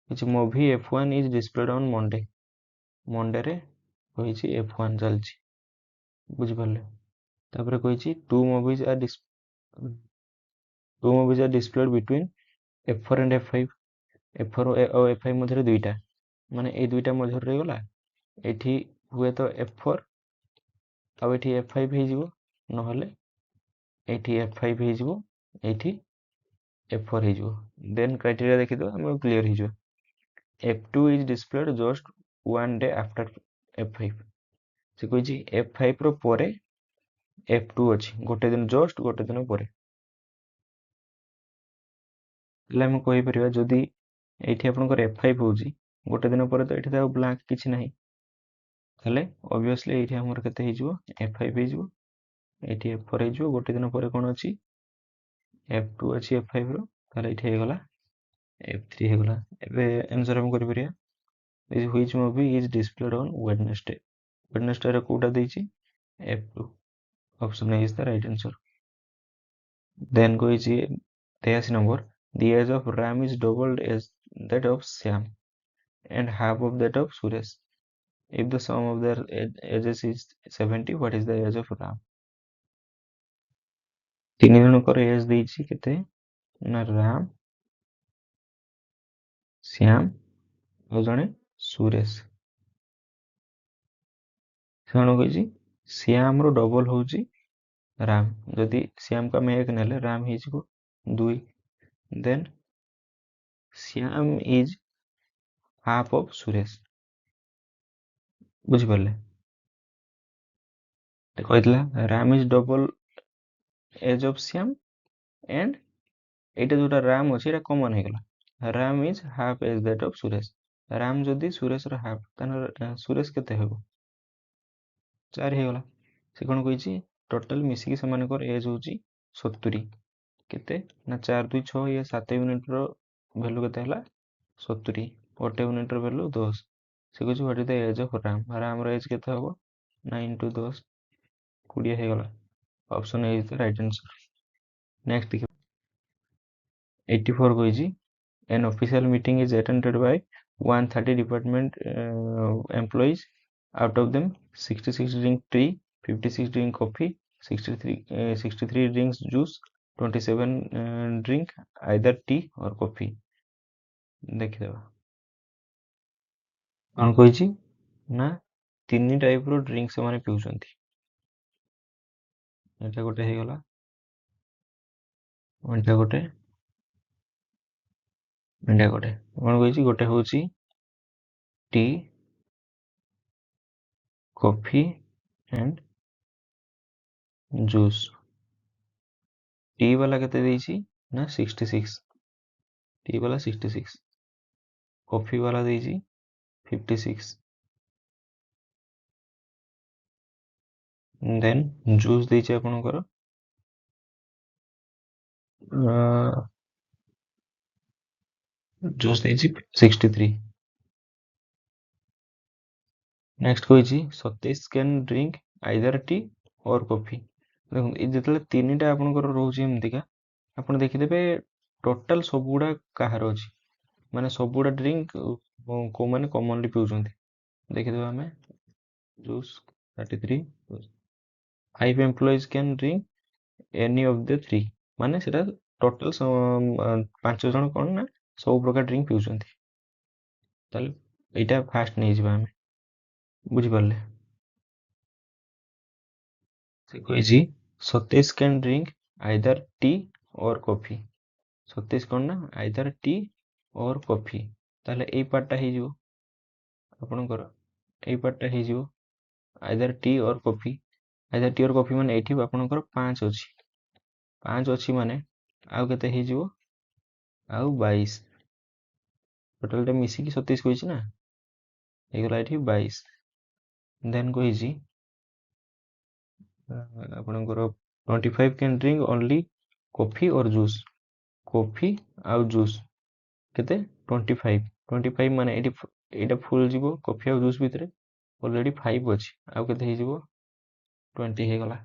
each movie F1 is displayed on Monday Monday रे कही F1 चलची बुझिपारे तापर कही two movies are displayed between F4 and F5 F4 और F5 मध्य दुईटा माने ए दुईटा मध्य रही गला एठी हुए तो F4 आ एठी F5 हे जिवो नहले एठी F5 हे जिवो एठी F4 हे जिवो देन क्राइटेरिया देखि दो हम क्लियर हे जिवो F2 is displayed just one day after F5 से कही F5 रो परे F2 अच्छी गोटे दिन जस्ट गोटे दिन परे आम कहीपर जदि ये आपंकर F5 हो गोटे दिन पर तो ये ब्लांक किसी ना ऑब्वियसली ये आमर केते F5 हो एटी F4 हो गोटे दिन पर कौन अच्छी F2 अच्छी F5 रो ताले एठी हेगला F3 हेगला एबे आंसर हम करि परिया is which movie is displayed on Wednesday Wednesday रे कोटा देछि F2 option A is the right answer then कोइछि 83 number the age of Ram is doubled as that of Shyam and half of that of Suresh if the sum of their ages is 70 what is the age of Ram ତିନି ଜଣଙ୍କର age ଦେଇଛି କେତେ ନା ରାମ ଶ୍ୟାମ ଆଉ ଜଣେ ସୁରେଶ ସେମାନେ କହିଛି ଶ୍ୟାମର double ହଉଛି ରାମ ଯଦି ଶ୍ୟାମକୁ ଆମେ 1 ନେଲେ ରାମ ହେଇଯିବ 2 then Shyam is half of Suresh ବୁଝିପାରିଲେ କହିଥିଲା Ram is double age of Shyam and ଏଇଟା ଯୋଉଟା ରାମ ଅଛି ଏଇଟା କମନ ହେଇଗଲା Ram is half age that of Suresh Ram ଯଦି ସୁରେଶର ହାଫ୍ ତାହେଲେ ସୁରେଶ କେତେ ହେବ 4 ହେଇଗଲା ସେ କଣ କହିଛି ଟୋଟାଲ ମିଶିକି ସେମାନଙ୍କର ଏଜ୍ ହଉଛି 70 କେତେ ନା 4 2 6 ଇଏ 7 ୟୁନିଟର ଭ୍ୟାଲୁ କେତେ ହେଲା 70 ଗୋଟେ ୟୁନିଟର ଭ୍ୟାଲୁ 10 ସେ କହୁଛି what is the age of Ram ରାମର ଏଜ୍ କେତେ ହବ 9 × 10 20 ହେଇଗଲା option A is the right answer next ଦେଖିବା 84 କହିଛି an official meeting is attended by 130 department employees out of them 66 drink tea 56 drink coffee 63 drinks juice 27 drink either tea or coffee ଦେଖିଦେବା କଣ କହିଛି ନା 3 ଟାଇପର ଡ୍ରିଙ୍କ ସେମାନେ ପିଉଛନ୍ତି ଏଟା ଗୋଟେ ହେଇଗଲା ଏଟା ଗୋଟେ ଏଟା ଗୋଟେ କଣ କହିଛି ଗୋଟେ ହଉଛି tea coffee and juice T वाला केते ଦେଇଛି ନା 66 टी वाला 66 कॉफी वाला ଦେଇଛି 56 देन ଜୁସ୍ ଦେଇଛି ଆପଣଙ୍କର ଜୁସ୍ ଦେଇଛି 63 नेक्स्ट କହିଛି ସତେଇଶ कैन ड्रिंक आइदर टी और कॉफी ଦେଖନ୍ତୁ ଏ ଯେତେବେଳେ ତିନିଟା ଆପଣଙ୍କର ରହୁଛି ଏମିତିକା ଆପଣ ଦେଖିଦେବେ ଟୋଟାଲ ସବୁଗୁଡା କାହାର ଅଛି ମାନେ ସବୁଗୁଡା ଡ୍ରିଙ୍କ କୋଉମାନେ କମନଲି ପିଉଛନ୍ତି ଦେଖିଦେବା ଆମେ juice 33 5 employees can drink any of the three ମାନେ ସେଟା ଟୋଟାଲ 5 ଜଣ କଣ ନା ସବୁ ପ୍ରକାର ଡ୍ରିଙ୍କ ପିଉଛନ୍ତି ତାହେଲେ ଏଇଟା ଫାଷ୍ଟ ନେଇଯିବା ଆମେ ବୁଝିପାରିଲେ ସେ କହିଛି ସତେଇଶ can drink either T or coffee ସତେଇଶ କଣ ନା ଆଇଦର ଟି ଅର୍ କଫି ତାହେଲେ ଏଇ ପାର୍ଟଟା ହେଇଯିବ ଆପଣଙ୍କର ଏଇ ପାର୍ଟଟା ହେଇଯିବ ଆଇଦର ଟି ଅର୍ କଫି ଆଇଦର ଟି ଅର୍ କଫି ମାନେ ଏଇଠି ଆପଣଙ୍କର 5 ଅଛି ମାନେ ଆଉ କେତେ ହେଇଯିବ ଆଉ 22 ଟୋଟାଲଟା ମିଶିକି 27 କହିଛି ନା ହେଇଗଲା ଏଠି 22 ଦେନ୍ କହିଛି ଆପଣଙ୍କର 25 can drink only coffee or juice coffee ଆଉ ଜୁସ୍ କେତେ 25 ମାନେ ଏଇଟା ଫୁଲ୍ ଯିବ କଫି ଆଉ ଜୁସ୍ ଭିତରେ ଅଲରେଡି 5 ଅଛି ଆଉ କେତେ ହେଇଯିବ 20 ହେଇଗଲା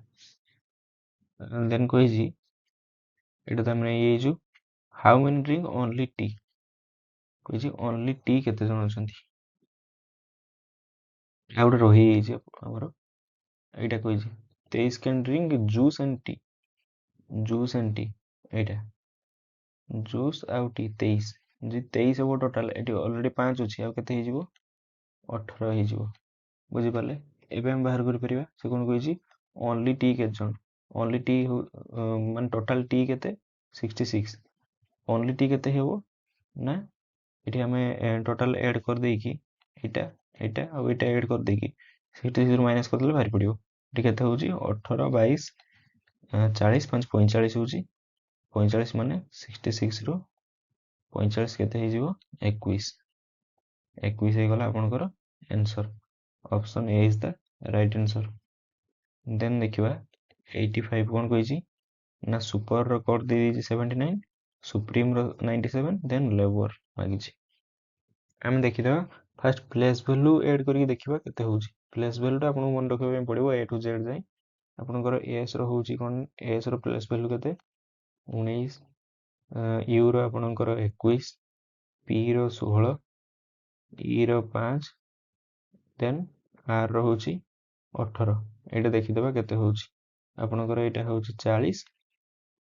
ଦେନ୍ କହିଛି ଏଇଟା ତ ଆମେ ନେଇଯାଇଛୁ ହାଉ ମେନି ଡ୍ରିଙ୍କ ଓନ୍ଲି ଟି କହିଛି ଓନ୍ଲି ଟି କେତେ ଜଣ ଅଛନ୍ତି ଆଉ ଗୋଟେ ରହିଯାଇଛି ଆମର ଏଇଟା କହିଛି 23 can drink juice and T juice and T ଏଇଟା ଜୁସ୍ ଆଉ ଟି 23 ଯଦି 23 ହବ ଟୋଟାଲ ଏଠି ଅଲରେଡି 5 ଅଛି ଆଉ କେତେ ହେଇଯିବ 18 ହେଇଯିବ ବୁଝିପାରିଲେ ଏବେ ଆମେ ବାହାର କରିପାରିବା ସେ କଣ କହିଛି ଓନ୍ଲି ଟି କେତେ ଜଣ ଓନ୍ଲି ଟି ମାନେ ଟୋଟାଲ ଟି କେତେ 66 ଓନ୍ଲି ଟି କେତେ ହେବ ନା ଏଠି ଆମେ ଟୋଟାଲ ଆଡ୍ କରିଦେଇକି ଏଇଟା ଏଇଟା ଆଉ ଏଇଟା ଆଡ୍ କରିଦେଇକି 66 ମାଇନସ୍ କରିଦେଲେ ବାହାରି ପଡିବ ଏଠି କେତେ ହଉଛି 18 22 40 5 45 ହଉଛି 45 ମାନେ 66 ରୁ 45 କେତେ ହେଇଯିବ 21 21 ହେଇଗଲା ଆପଣଙ୍କର answer option A is the right answer then देखिबा 85 नंबर 85 कहछि a man is born with a left hand side and a man is born with a right hand side 85 କ'ଣ କହିଛି ନା ସୁପରର କୋଡ୍ ଦେଇଦେଇଛି 79, ସୁପ୍ରିମର 97, ଦେନ୍ ଲେବର ମାଗିଛି। ଆମେ ଦେଖିଦେବା ଫାଷ୍ଟ ପ୍ଲେସ୍ ଭ୍ୟାଲୁ ଏଡ୍ କରିକି ଦେଖିବା କେତେ ହେଉଛି। ପ୍ଲେସ୍ ଭ୍ୟାଲୁଟା ଆପଣଙ୍କୁ ମନେ ରଖିବା ପାଇଁ ପଡ଼ିବ A to Z ଯାଏଁ। ଆପଣଙ୍କର ଏସ୍ର ହେଉଛି କ'ଣ, ଏସ୍ର ପ୍ଲେସ୍ ଭ୍ୟାଲୁ କେତେ 19, ୟୁର ଆପଣଙ୍କର 21, ପିର 16, ଇର 5, ଦେନ୍ ଆର ହେଉଛି 18। ଏଇଟା ଦେଖିଦେବା କେତେ ହେଉଛି। ଆପଣଙ୍କର ଏଇଟା ହେଉଛି 40,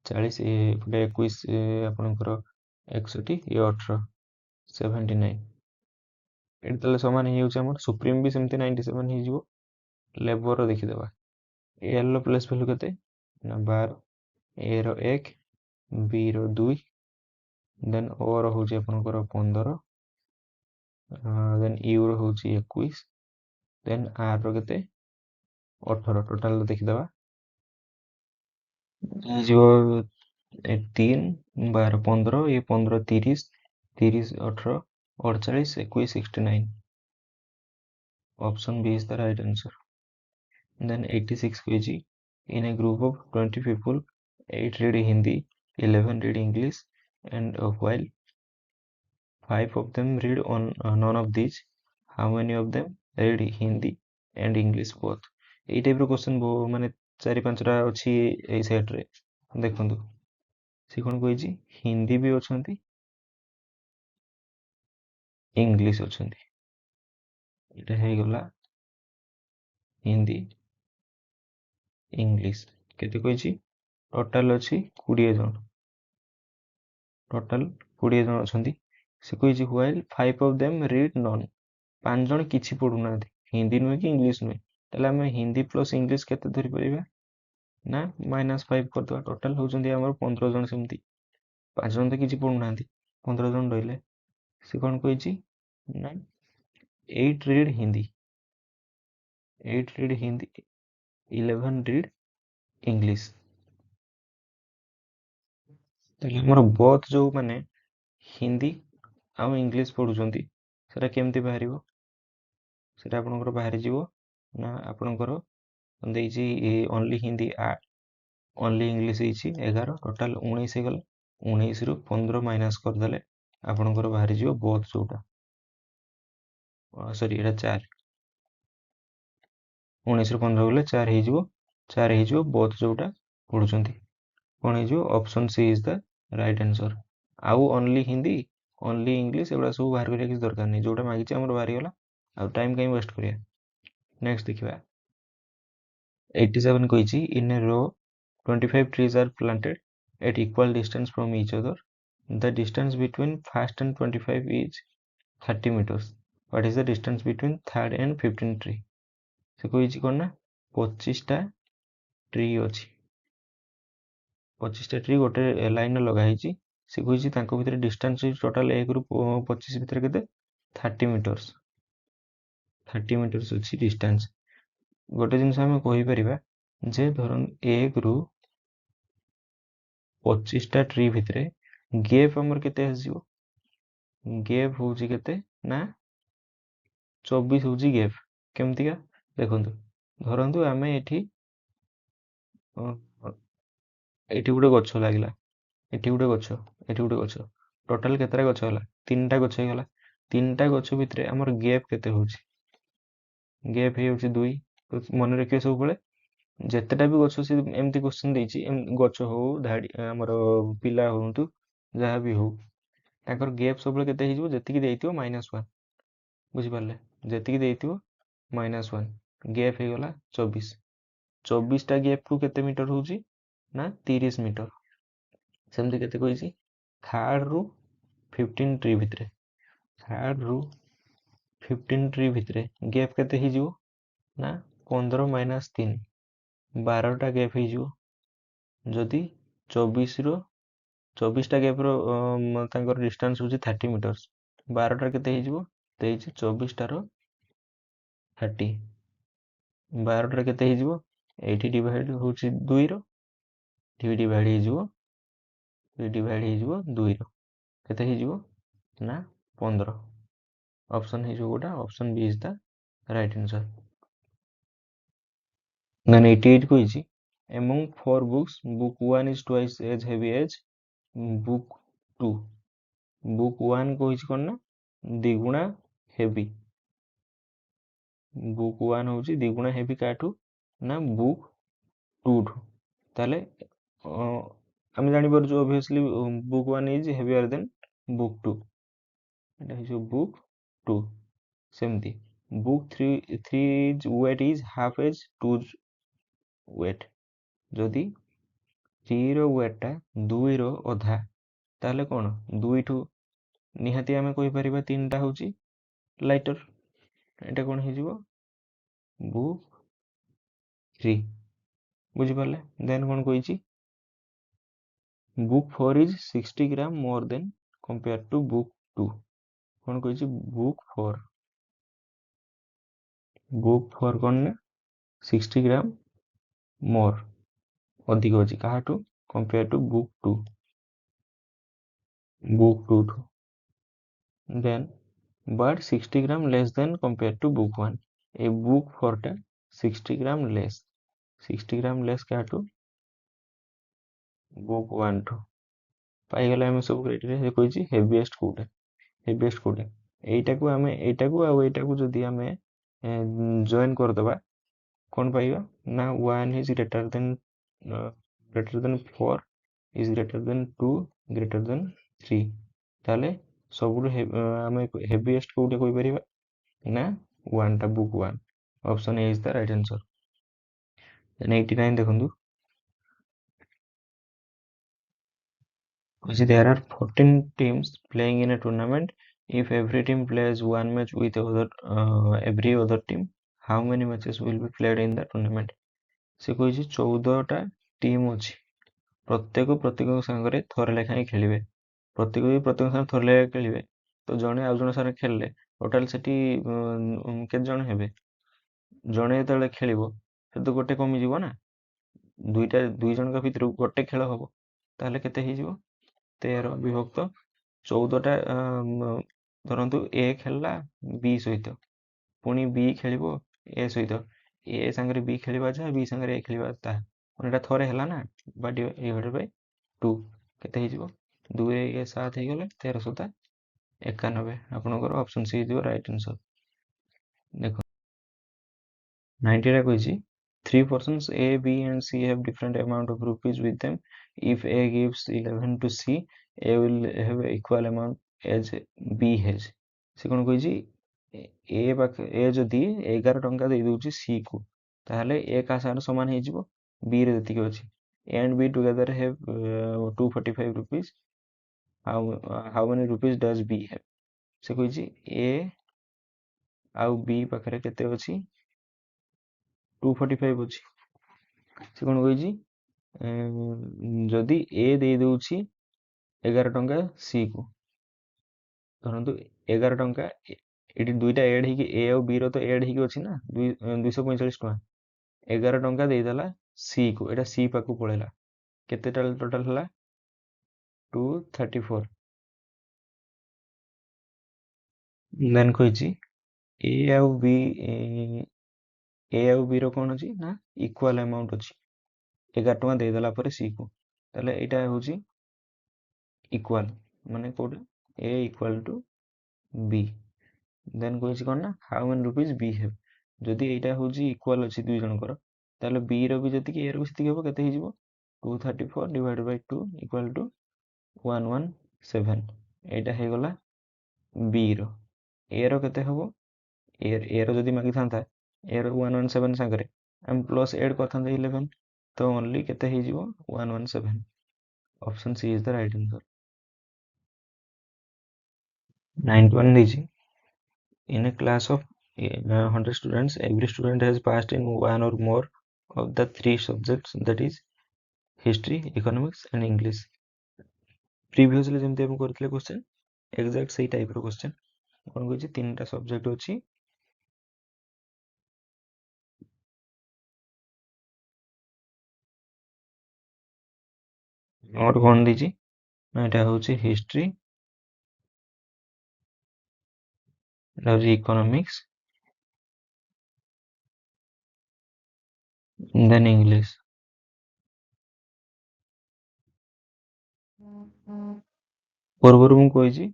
40 ଏପଟେ 21 ଆପଣଙ୍କର 61, ଇଏ 18, 79। ଏଠି ତାହେଲେ ସମାନ ହେଇଯାଉଛି ଆମର। ସୁପ୍ରିମ ବି ସେମିତି 97 ହେଇଯିବ। ଲେବର ଦେଖିଦେବା। ଏଲ୍ ର ପ୍ଲେସ୍ ଭ୍ୟାଲୁ କେତେ ନା 12, ଏ ର 1, ବି ର 2, ଦେନ୍ ଓ ର ହେଉଛି ଆପଣଙ୍କର 15, ଦେନ୍ ୟୁ ର ହେଉଛି 21, ଦେନ୍ ଆର ର କେତେ 18। ଟୋଟାଲ ଦେଖିଦେବା ହେଇଯିବ 3, 12, 15, ଇଏ 15, 30, 30, 18, 48, 21, 69। Option B is the right answer. Then 86 kg. In a group of 20 people, 8 read Hindi, 11 read English, and while 5 of them read on none of these, how many of them read Hindi and English both? এই ଟାଇପ୍ର question ମାନେ 4-5ଟା ଅଛି ଏଇ ସେଟ୍ରେ। ଦେଖନ୍ତୁ ସେ କ'ଣ କହିଛି, ହିନ୍ଦୀ ବି ଅଛନ୍ତି, ଇଂଲିଶ ଅଛନ୍ତି। ଏଇଟା ହେଇଗଲା ହିନ୍ଦୀ, ଇଂଲିଶ। କେତେ କହିଛି, ଟୋଟାଲ ଅଛି 20 ଜଣ। ଟୋଟାଲ 20 ଜଣ ଅଛନ୍ତି। ସେ କହିଛି while 5 of them read none, 5 ଜଣ କିଛି ପଢୁନାହାନ୍ତି, ହିନ୍ଦୀ ନୁହେଁ କି ଇଂଲିଶ ନୁହେଁ। ତାହେଲେ ଆମେ ହିନ୍ଦୀ ପ୍ଲସ୍ ଇଂଲିଶ କେତେ ଧରିପାରିବା ନା -5 କରିଦେବା। ଟୋଟାଲ ହେଉଛନ୍ତି ଆମର 15 ଜଣ। ସେମିତି 5 ଜଣ ତ କିଛି ପଢୁନାହାନ୍ତି, 15 ଜଣ ରହିଲେ। ସେ କ'ଣ କହିଛି ନା 8 read Hindi, 8 read Hindi, 11 read English. ତାହେଲେ ଆମର ବୋଥ୍ ଯୋଉ ମାନେ ହିନ୍ଦୀ ଆଉ ଇଂଲିଶ ପଢୁଛନ୍ତି ସେଟା କେମିତି ବାହାରିବ? ସେଟା ଆପଣଙ୍କର ବାହାରିଯିବ ନା ଆପଣଙ୍କର ଦେଇଛି ଓନ୍ଲି ହିନ୍ଦୀ 8, ଓନ୍ଲି ଇଂଲିଶ ହେଇଛି 11, ଟୋଟାଲ 19 ହେଇଗଲା। 19ରୁ 15 ମାଇନସ୍ କରିଦେଲେ ଆପଣଙ୍କର ବାହାରିଯିବ ବୋଥ୍ ଯୋଉଟା, ସରି ଏଇଟା 4, 19ରୁ 15 ଗଲେ 4 ହେଇଯିବ, 4 ହେଇଯିବ ବୋଥ୍ ଯୋଉଟା ପଢୁଛନ୍ତି। କ'ଣ ହେଇଯିବ, option C is the right answer. ଆଉ ଓନ୍ଲି ହିନ୍ଦୀ, ଓନ୍ଲି ଇଂଲିଶ ଏଗୁଡ଼ା ସବୁ ବାହାର କରିବା କିଛି ଦରକାର ନାହିଁ, ଯୋଉଟା ମାଗିଛି ଆମର ବାହାରିଗଲା। ଆଉ ଟାଇମ୍ କାହିଁ ୱେଷ୍ଟ କରିବା। ନେକ୍ସଟ ଦେଖିବା 87 କହିଛି in a row 25 trees are planted at equal distance from each other. The distance between first and 25 is 30 meters. What is the distance between third and 15 tree? ସେ କହିଛି କ'ଣ ନା 25ଟା ଟ୍ରି ଅଛି, 25ଟା tree ଗୋଟେ ଲାଇନରେ ଲଗା ହେଇଛି। ସେ କହିଛି ତାଙ୍କ ଭିତରେ ଡିଷ୍ଟାନ୍ସ ଟୋଟାଲ 1ରୁ 25 ଭିତରେ କେତେ 30 ମିଟର୍ସ, 30 ମିଟର୍ସ ଅଛି ଡିଷ୍ଟାନ୍ସ। ଗୋଟେ ଜିନିଷ ଆମେ କହିପାରିବା ଯେ ଧରନ୍ତୁ 1ରୁ 25ଟା ଟ୍ରି ଭିତରେ ଗେପ୍ ଆମର କେତେ ଆସିଯିବ, ଗେପ୍ ହେଉଛି କେତେ ନା 24 ହେଉଛି ଗେପ୍। କେମିତିକା ଦେଖନ୍ତୁ, ଧରନ୍ତୁ ଆମେ ଏଠି ଗୋଟେ ଗଛ ଲାଗିଲା, ଏଠି ଗୋଟେ ଗଛ, ଏଠି ଗୋଟେ ଗଛ, ଟୋଟାଲ କେତେଟା ଗଛ ହେଲା, 3ଟା ଗଛ ହେଇଗଲା। 3ଟା ଗଛ ଭିତରେ ଆମର ଗେପ୍ କେତେ ହେଉଛି, ଗେପ୍ ହେଇଯାଉଛି 2। ମନେ ରଖିବେ ସବୁବେଳେ ଯେତେଟା ବି ଗଛ ସେ ଏମିତି କ୍ୱେଶ୍ଚନ୍ ଦେଇଛି, ଗଛ ହଉ ଧାଡ଼ି ଆମର ପିଲା ହୁଅନ୍ତୁ ଯାହା ବି ହଉ, ତାଙ୍କର ଗେପ୍ ସବୁବେଳେ କେତେ ହେଇଯିବ, ଯେତିକି ଦେଇଥିବ -1। ବୁଝିପାରିଲେ, ଯେତିକି ଦେଇଥିବ -1, ଗେପ୍ ହେଇଗଲା 24। 24ଟା ଗେପ୍କୁ କେତେ ମିଟର ହେଉଛି ନା 30 ମିଟର। ସେମିତି କେତେ କହିଛି, ଥାର୍ଡରୁ 15 ଟ୍ରି ଭିତରେ, ଥାର୍ଡରୁ 15 ଟ୍ରି ଭିତରେ ଗେପ୍ କେତେ ହେଇଯିବ ନା 15 - 3, 12ଟା ଗେପ୍ ହେଇଯିବ। ଯଦି 24ଟା ଗେପ୍ର ତାଙ୍କର ଡିଷ୍ଟାନ୍ସ ହେଉଛି 30 ମିଟର୍ସ, 12ଟା କେତେ ହେଇଯିବ, ଦେଇଛି 24ଟାର 30, 12ଟାରେ କେତେ ହେଇଯିବ, ଏଇଠି ଡିଭାଇଡ୍ ହେଉଛି 2ର, ଏଠି ଡିଭାଇଡ୍ ହେଇଯିବ, ଡିଭାଇଡ୍ ହେଇଯିବ 2ର, କେତେ ହେଇଯିବ ନା 15। ଅପସନ୍ ହେଇଯିବ କୋଉଟା, option B is the right answer. Then 88 କହିଛି Among four books, book one is twice as heavy as book two. Book one କହିଛି କ'ଣ ନା ଦ୍ୱିଗୁଣା ହେଭି। ବୁକ୍ ୱାନ୍ ହେଉଛି ଦ୍ୱିଗୁଣା ହେଭି କାଠୁ ନା ବୁକ୍ ଟୁ ଠୁ। ତାହେଲେ ଆମେ ଜାଣିପାରୁଛୁ obviously book one is heavier than book two. ଏଇଟା ହେଇଯିବ ବୁକ୍ ଟୁ। ସେମିତି book three is weight is half as two's weight. ଯଦି ଥ୍ରୀର ୱେଟ୍ଟା ଦୁଇର ଅଧା ତାହେଲେ କ'ଣ ଦୁଇଠୁ ନିହାତି ଆମେ କହିପାରିବା ତିନିଟା ହେଉଛି ଲାଇଟର। ଏଇଟା କ'ଣ ହେଇଯିବ ବୁକ୍ ଥ୍ରୀ। ବୁଝିପାରିଲେ? ଦେନ୍ କ'ଣ କହିଛି book four is 60 gram more then compare to book two. କ'ଣ କହିଛି ବୁକ୍ ଫୋର୍ କ'ଣ ନା 60 ଗ୍ରାମ ମୋର୍ ଅଧିକ ଅଛି କାହାଠୁ କମ୍ପେୟାର ଟୁ ବୁକ୍ ଟୁ ଠୁ। Then but 60 gram less than compare to book one. ଏ ବୁକ୍ ଫୋର୍ଟା 60 ଗ୍ରାମ ଲେସ୍। 60 ଗ୍ରାମ ଲେସ୍ କାହାଠୁ ବୁକ୍ ୱାନ୍ ଠୁ। ପାଇଗଲେ ଆମେ ସବୁ କ୍ରାଇଟେରିଆ। ସେ କହିଛି ହେଭିଏଷ୍ଟ କୋଉଟା। ଏଇଟାକୁ ଆଉ ଏଇଟାକୁ ଯଦି ଆମେ ଜଏନ୍ କରିଦେବା କ'ଣ ପାଇବା ନା 1 is greater than 4 is greater than 2 greater than 3। ତାହେଲେ ସବୁଠୁ ଆମେ ହେଭିଏଷ୍ଟ କୋଉଟା କହିପାରିବା ନା ୱାନ୍ଟା book one. Option A is the right answer. 89 ଦେଖନ୍ତୁ କହିଛି there are 14 teams playing in a tournament. If every team plays one match with every other team, how many matches will be played in the tournament? ସେ କହିଛି 14ଟା team ଅଛି, ପ୍ରତ୍ୟେକ ସାଙ୍ଗରେ ଥରେ ଲେଖାଏଁ ଖେଳିବେ। ପ୍ରତ୍ୟେକ ସାଙ୍ଗରେ ଥରେ ଲେଖାଏଁ ଖେଳିବେ ତ ଜଣେ ଆଉ ଜଣେ ସାଙ୍ଗରେ ଖେଳିଲେ ଟୋଟାଲ ସେଠି କେତେ ଜଣ ହେବେ? ଜଣେ ଯେତେବେଳେ ଖେଳିବ ସେଠି ତ ଗୋଟେ କମିଯିବ ନା। ଦୁଇ ଜଣଙ୍କ ଭିତରୁ ଗୋଟେ ଖେଳ ହବ ତାହେଲେ କେତେ ହେଇଯିବ 13 ବିଭକ୍ତ 14ଟା। ଧରନ୍ତୁ ଏ ଖେଳିଲା ବି ସହିତ, ପୁଣି ବି ଖେଳିବ ଏ ସହିତ, ଏ ସାଙ୍ଗରେ ବି ଖେଳିବା ଯାହା ବି ସାଙ୍ଗରେ ଏ ଖେଳିବା ତାହା, ମାନେ ଏଇଟା ଥରେ ହେଲା ନା ବା ଡିଭାଇଡେଡ୍ ବାଇ 2 କେତେ ହେଇଯିବ 2 ରେ 7 ହେଇଗଲେ 13 7 91। ଆପଣଙ୍କର ଅପସନ୍ ସି ହେଇଯିବ ରାଇଟ୍ ଆନ୍ସର। ଦେଖ 90ଟା କହିଛି 3 persons A, B and C have different amount of rupees with them. If A gives 11 to C, A will have equal amount as B has. ସେ କ'ଣ କହିଛି ଏ ଯଦି 11 ଟଙ୍କା ଦେଇଦେଉଛି C କୁ ତାହେଲେ ଏ କାହା ସାଙ୍ଗରେ ସମାନ ହେଇଯିବ B ରେ ଯେତିକି ଅଛି। A and B together have 245 rupees. How many rupees does B have? ସେ କହିଛି A ଆଉ B ପାଖରେ କେତେ ଅଛି 245 ଅଛି। ସେ କ'ଣ କହିଛି ଯଦି A ଦେଇଦେଉଛି 11 ଟଙ୍କା C କୁ, ଧରନ୍ତୁ 11 ଟଙ୍କା ଏଠି ଦୁଇଟା ଏଡ୍ ହେଇକି A ଆଉ B ର ତ ଏଡ୍ ହେଇକି ଅଛି ନା 245 ଟଙ୍କା। 11 ଟଙ୍କା ଦେଇଦେଲା C କୁ, ଏଇଟା C ପାଖକୁ ପଳେଇଲା, କେତେ ଟୋଟାଲ ହେଲା 234। ଦେନ୍ କହିଛି A ଆଉ B ର କ'ଣ ଅଛି ନା ଇକ୍ୱାଲ ଆମାଉଣ୍ଟ ଅଛି 11 ଟଙ୍କା ଦେଇଦେଲା ପରେ C କୁ, ତାହେଲେ ଏଇଟା ହେଉଛି ଇକ୍ୱାଲ, ମାନେ କୋଉଟା A ଇକ୍ୱାଲ ଟୁ B। ଦେନ୍ କହିଛି କ'ଣ ନା how many rupees B have. ଯଦି ଏଇଟା ହେଉଛି ଇକ୍ୱାଲ ଅଛି ଦୁଇ ଜଣଙ୍କର ତାହେଲେ B ର ବି ଯେତିକି A ର ବି ସେତିକି ହେବ, କେତେ ହେଇଯିବ 234 ଡିଭାଇଡେଡ୍ ବାଇ 2 ଇକ୍ୱାଲ ଟୁ 117। ଏଇଟା ହେଇଗଲା B ର। A ର କେତେ ହେବ? A ର ଯଦି ମାଗିଥାନ୍ତା A ର 117 ସାଙ୍ଗରେ ଆମେ ପ୍ଲସ୍ ଏଡ୍ କରିଥାନ୍ତେ 11, ତ ଓନ୍ଲି କେତେ ହେଇଯିବ 117। Option C is the right answer. 91 ଦେଇଛି in a class of 100 students, every student has passed in one or more of the 3 subjects, that is history, economics and English. Previously ଯେମିତି ଆମେ କରିଥିଲେ question exact ସେଇ ଟାଇପ୍ର question. କ'ଣ କହିଛି 3ଟା subject ଅଛି, ଆମର କ'ଣ ଦେଇଛି ନା ଏଇଟା ହେଉଛି ହିଷ୍ଟ୍ରି, ଏଇଟା ହେଉଛି ଇକୋନୋମିକ୍ସ, ଦେନ୍ ଇଂଲିଶ। ପୂର୍ବରୁ ମୁଁ କହିଛି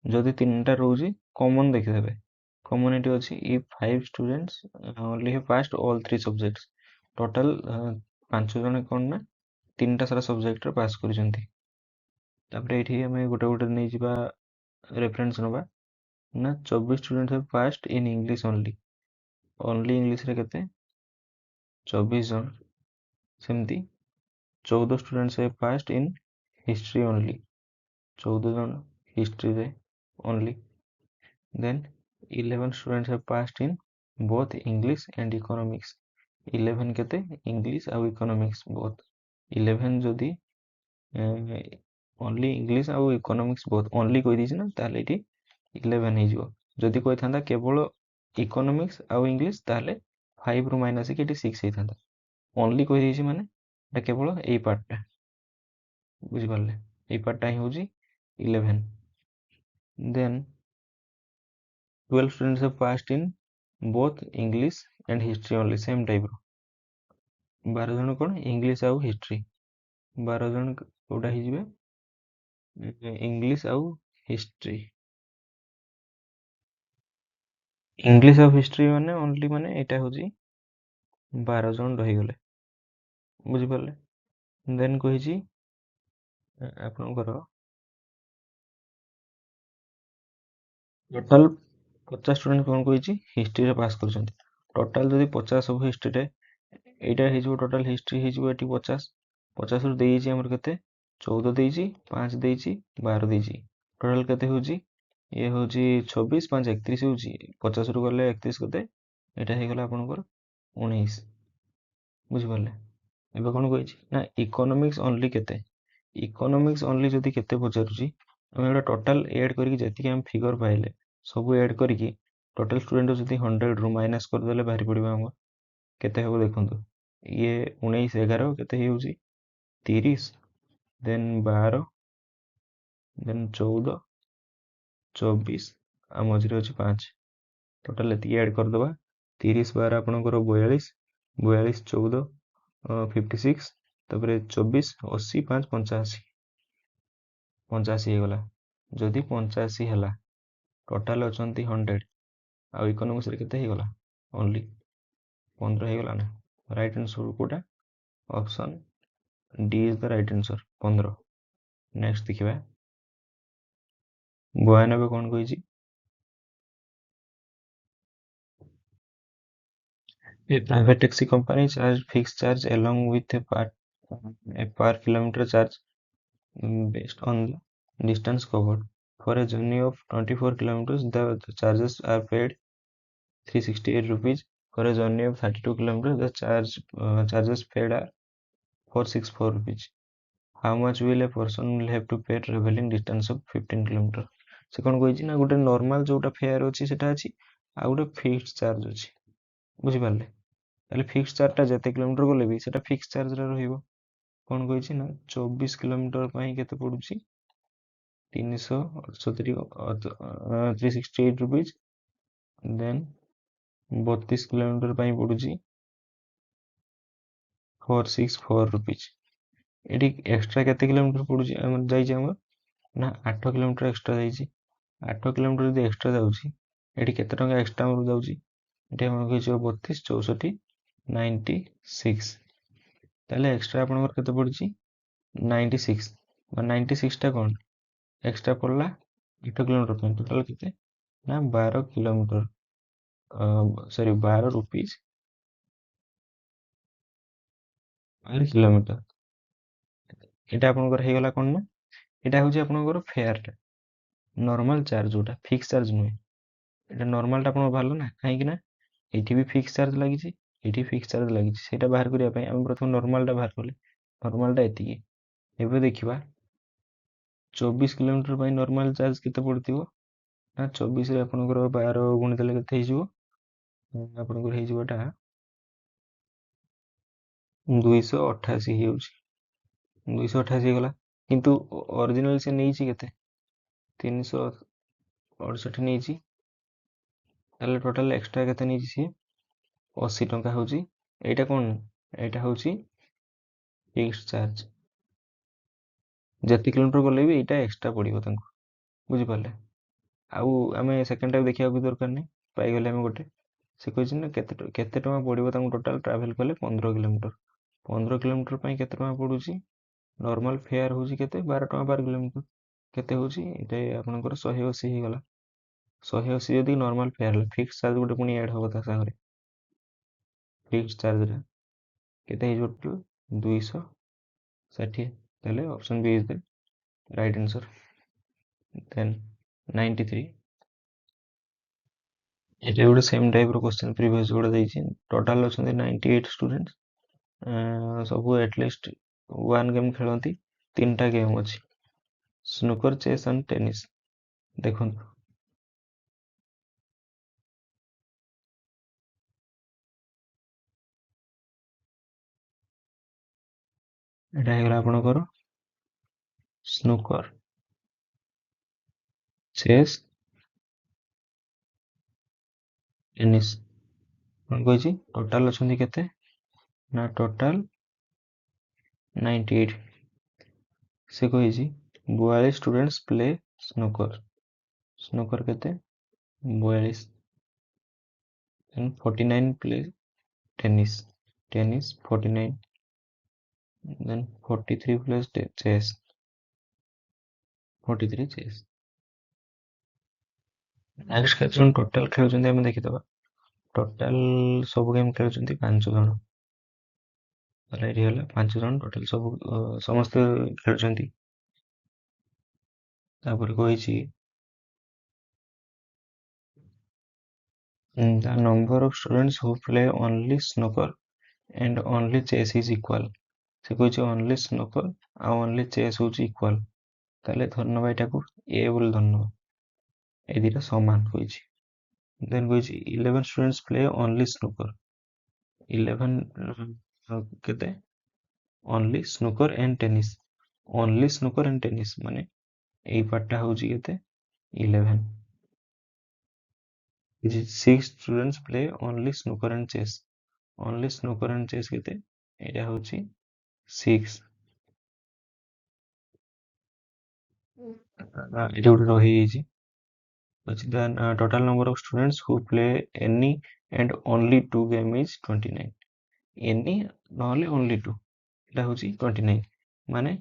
ଯଦି ତିନିଟା ରହୁଛି କମନ ଦେଖିଦେବେ। କମନ ଏଠି ଅଛି if 5 students only have passed all 3 subjects, total 5 ଜଣ କଣ ନା ତିନିଟା ସାରା ସବଜେକ୍ଟରେ ପାସ୍ କରିଛନ୍ତି। ତାପରେ ଏଇଠି ଆମେ ଗୋଟେ ଗୋଟେ ନେଇଯିବା ରେଫରେନ୍ସ ନବା ନା 24 students have passed in English only, only ଇଂଲିଶରେ କେତେ 24 ଜଣ। ସେମିତି 14 students have passed in history only, 14 ଜଣ ହିଷ୍ଟ୍ରିରେ only। Then 11 students have passed in both English and economics, 11 କେତେ English ଆଉ economics both। 11 ଯଦି only English ଆଉ economics both only କହିଦେଇଛି ନା, ତାହେଲେ ଏଠି 11 ହେଇଯିବ। ଯଦି କହିଥାନ୍ତା କେବଳ economics ଆଉ English ତାହେଲେ 5 ରୁ ମାଇନସ୍ ହେଇକି ଏଠି 6 ହେଇଥାନ୍ତା। only କହିଦେଇଛି ମାନେ ଏଟା କେବଳ ଏଇ ପାର୍ଟଟା, ବୁଝିପାରିଲେ? ଏଇ ପାର୍ଟଟା ହିଁ ହଉଛି 11। Then 12 students have passed in both English and history only, same type ର। 12 ଜଣ କଣ ଇଂଲିଶ ଆଉ ହିଷ୍ଟ୍ରି, 12 ଜଣ କୋଉଟା ହେଇଯିବେ ଇଂଲିଶ ଆଉ ହିଷ୍ଟ୍ରି। ଇଂଲିଶ ଆଉ ହିଷ୍ଟ୍ରି ମାନେ ଓନ୍ଲି ମାନେ ଏଇଟା ହଉଛି 12 ଜଣ ରହିଗଲେ, ବୁଝିପାରିଲେ? ଦେନ୍ କହିଛି ଆପଣଙ୍କର ଟୋଟାଲ 50 ଷ୍ଟୁଡେଣ୍ଟ କଣ କହିଛି ହିଷ୍ଟ୍ରିରେ ପାସ୍ କରିଛନ୍ତି। ଟୋଟାଲ ଯଦି 50 ହବ ହିଷ୍ଟ୍ରିରେ, ଏଇଟା ହେଇଯିବ ଟୋଟାଲ ହିଷ୍ଟ୍ରି ହେଇଯିବ ଏଠି 50। 50ରୁ ଦେଇଛି ଆମର କେତେ 14 ଦେଇଛି, 5 ଦେଇଛି, 12 ଦେଇଛି, ଟୋଟାଲ କେତେ ହଉଛି ଇଏ ହଉଛି 26, 5 31 ହଉଛି। 50ରୁ ଗଲେ 31 କେତେ, ଏଇଟା ହେଇଗଲା ଆପଣଙ୍କର 19, ବୁଝିପାରିଲେ? ଏବେ କଣ କହିଛି ନା ଇକୋନୋମିକ୍ସ ଅନଲି କେତେ, ଇକୋନୋମିକ୍ସ ଅନଲି ଯଦି କେତେ ପଚାରୁଛି, ଆମେ ଏଗୁଡ଼ା ଟୋଟାଲ ଏଡ୍ କରିକି ଯେତିକି ଆମେ ଫିଗର ପାଇଲେ ସବୁ ଏଡ୍ କରିକି ଟୋଟାଲ ଷ୍ଟୁଡେଣ୍ଟ ଯଦି 100ରୁ ମାଇନସ୍ କରିଦେଲେ ବାହାରି ପଡ଼ିବ ଆମର କେତେ ହେବ ଦେଖନ୍ତୁ। ଇଏ 19, 11 କେତେ ହେଇଯାଉଛି 30, ଦେନ୍ 12, ଦେନ୍ 14, 24 ଆଉ ମଝିରେ ଅଛି 5, ଟୋଟାଲ ଏତିକି ଆଡ୍ କରିଦେବା। 30, 12 ଆପଣଙ୍କର 42, 42, 14 56, ତାପରେ 24, 80, 5 85, 85 ହେଇଗଲା। ଯଦି 85 ହେଲା, ଟୋଟାଲ ଅଛନ୍ତି 100, ଆଉ ଇକୋନୋମିକ୍ସରେ କେତେ ହେଇଗଲା ଓନ୍ଲି 15 ହେଇଗଲା ନା। ରାଇଟ୍ ଆନ୍ସର କୋଉଟା, option D is the right answer 15। Next ଦେଖିବା 92 କଣ କହିଛି, a private taxi company charge fixed charge along with a per kilometer charge based on the distance covered. For a journey of 24 kilometers, the charges are paid 368 rupees. For a journey of 32 kilometers, the charges paid are 464 rupees. How much will a person will have to pay traveling distance of 15 kilometer? ସେ କଣ କହିଛି ନା ଗୋଟେ normal ଯୋଉଟା fair ଅଛି ସେଟା ଅଛି, ଆଉ ଗୋଟେ ଫିକ୍ସଡ ଚାର୍ଜ ଅଛି, ବୁଝିପାରିଲେ? ତାହେଲେ ଫିକ୍ସଡ ଚାର୍ଜଟା ଯେତେ କିଲୋମିଟର ଗଲେ ବି ସେଟା ଫିକ୍ସଡ ଚାର୍ଜରେ ରହିବ। କଣ କହିଛି ନା 24 କିଲୋମିଟର ପାଇଁ କେତେ ପଡୁଛି 368 368 rupees। ଦେନ୍ 32 କିଲୋମିଟର ପାଇଁ ପଡୁଛି 464 rupees। ଏଠି ଏକ୍ସଟ୍ରା କେତେ କିଲୋମିଟର ପଡୁଛି ଆମର ଯାଇଛି ଆମର ନା 8 କିଲୋମିଟର ଏକ୍ସଟ୍ରା ଯାଇଛି। 8 କିଲୋମିଟର ଯଦି ଏକ୍ସଟ୍ରା ଯାଉଛି, ଏଠି କେତେ ଟଙ୍କା ଏକ୍ସଟ୍ରା ଆମର ଯାଉଛି, ଏଠି ଆମର ହେଇଯିବ 32, 64, 96। ତାହେଲେ ଏକ୍ସଟ୍ରା ଆପଣଙ୍କର କେତେ ପଡୁଛି 96, ବା 96ଟା କଣ ଏକ୍ସଟ୍ରା ପଡିଲା 8 କିଲୋମିଟର ପାଇଁ, ଟୋଟାଲ କେତେ ନା 12 କିଲୋମିଟର, ସରି 12 rupees per କିଲୋମିଟର। ଏଇଟା ଆପଣଙ୍କର ହେଇଗଲା କଣ ନା, ଏଇଟା ହଉଛି ଆପଣଙ୍କର ଫେୟାରଟା, ନର୍ମାଲ ଚାର୍ଜ ଯୋଉଟା ଫିକ୍ସ ଚାର୍ଜ ନୁହେଁ। ଏଇଟା ନର୍ମାଲଟା ଆପଣଙ୍କର ବାହାରିଲା ନା, କାହିଁକି ନା ଏଇଠି ବି ଫିକ୍ସ ଚାର୍ଜ ଲାଗିଛି, ଏଇଠି ଫିକ୍ସ ଚାର୍ଜ ଲାଗିଛି, ସେଇଟା ବାହାର କରିବା ପାଇଁ ଆମେ ପ୍ରଥମେ ନର୍ମାଲଟା ବାହାର କଲେ, ନର୍ମାଲଟା ଏତିକି। ଏବେ ଦେଖିବା 24 କିଲୋମିଟର ପାଇଁ ନର୍ମାଲ ଚାର୍ଜ କେତେ ପଡୁଥିବ ନା 24ରେ ଆପଣଙ୍କର 12 ଗୁଣିଦେଲେ କେତେ ହେଇଯିବ, ଆପଣଙ୍କର ହେଇଯିବ ଏଟା 288 ହେଇଯାଉଛି, 288 ହେଇଗଲା। କିନ୍ତୁ ଅରିଜିନାଲ ସେ ନେଇଛି କେତେ 368 ନେଇଛି, ତାହେଲେ ଟୋଟାଲ ଏକ୍ସଟ୍ରା କେତେ ନେଇଛି ସିଏ 80 ଟଙ୍କା ହଉଛି। ଏଇଟା କଣ, ଏଇଟା ହଉଛି ଫିକ୍ସଡ ଚାର୍ଜ, ଯେତେ କିଲୋମିଟର ଗଲେ ବି ଏଇଟା ଏକ୍ସଟ୍ରା ପଡ଼ିବ ତାଙ୍କୁ, ବୁଝିପାରିଲେ। ଆଉ ଆମେ ସେକେଣ୍ଡ ଟାଇମ୍ ଦେଖିବାକୁ ଦରକାର ନାହିଁ, ପାଇଗଲେ ଆମେ ଗୋଟେ। ସେ କହିଛି ନା କେତେ ଟଙ୍କା ପଡ଼ିବ ତାଙ୍କୁ ଟୋଟାଲ୍ ଟ୍ରାଭେଲ୍ କଲେ 15 କିଲୋମିଟର। 15 କିଲୋମିଟର ପାଇଁ କେତେ ଟଙ୍କା ପଡ଼ୁଛି? ନର୍ମାଲ୍ ଫେୟାର ହେଉଛି କେତେ? 12 ଟଙ୍କା 1 କିଲୋମିଟର। କେତେ ହେଉଛି? ଏଇଟା ଆପଣଙ୍କର 180 ହେଇଗଲା। 180 ଯଦି ନର୍ମାଲ୍ ଫେୟାର ହେଲା, ଫିକ୍ସ ଚାର୍ଜ ଗୋଟେ ପୁଣି ଆଡ଼୍ ହେବ ତା ସାଙ୍ଗରେ। ଫିକ୍ସ ଚାର୍ଜରେ କେତେ ହେଇଯିବ ଟୋଟାଲ୍? 260। ତାହେଲେ option B is the right answer. Then 93, ଏଇଟା ଗୋଟେ ସେମ୍ ଟାଇପ୍ର କ୍ୱେଶ୍ଚନ୍ ପ୍ରିଭିୟସ୍ ଗୋଟେ ଦେଇଛି। ଟୋଟାଲ୍ ଅଛନ୍ତି 98 ଷ୍ଟୁଡେଣ୍ଟସ୍। ସବୁ ଆଟଲିଷ୍ଟ ୱାନ୍ ଗେମ୍ ଖେଳନ୍ତି। 3ଟା ଗେମ୍ ଅଛି, ସ୍ନୁକର, ଚେସ୍ ଆଣ୍ଡ ଟେନିସ୍। ଦେଖନ୍ତୁ ଏଇଟା ହେଇଗଲା ଆପଣଙ୍କର ସ୍ନୁକର, ଚେସ୍, ଟେନିସ୍। କ'ଣ କହିଛି? ଟୋଟାଲ୍ ଅଛନ୍ତି କେତେ? ନା ଟୋଟାଲ୍ 98। ସେ କହିଛି 42 ଷ୍ଟୁଡେଣ୍ଟସ୍ ପ୍ଲେ ସ୍ନୁକର। ସ୍ନୁକର କେତେ? 42। 49 play tennis. Tennis 49। Then 43 plus chess. 43 chess. Next କେତେ ଜଣ ଟୋଟାଲ ଖେଳୁଛନ୍ତି ଆମେ ଦେଖିଦବା। ଟୋଟାଲ ସବୁ ଗେମ୍ ଖେଳୁଛନ୍ତି 5 ଜଣ। ତାହେଲେ ଏଠି ହେଲା 5 ଜଣ ଟୋଟାଲ ସବୁ ସମସ୍ତେ ଖେଳୁଛନ୍ତି। ତାପରେ କହିଛି the number of students who play only snooker and only chess is equal। ସେ କହିଛି only snooker ଆଉ only chess ହେଉଛି equal। ତାହେଲେ ଧରିନେବା ଏଇଟାକୁ A ବୋଲି ଧରିନେବା। ଏଇ ଦୁଇଟା ସମାନ କହିଛି। ଦେନ୍ କହିଛି 11 students play only snooker। 11 କେତେ? only snooker and tennis। only snooker and tennis ମାନେ ଏଇ ପାର୍ଟଟା ହେଉଛି କେତେ? 11। 6 students play only snooker and chess। only snooker and chess କେତେ? ଏଇଟା ହେଉଛି 6। ଏଇଟା ଗୋଟେ ରହିଯାଇଛି। the total number of students who play any and only 2 game is 29। any ନହେଲେ only 2 ଏଇଟା ହେଉଛି 29। ମାନେ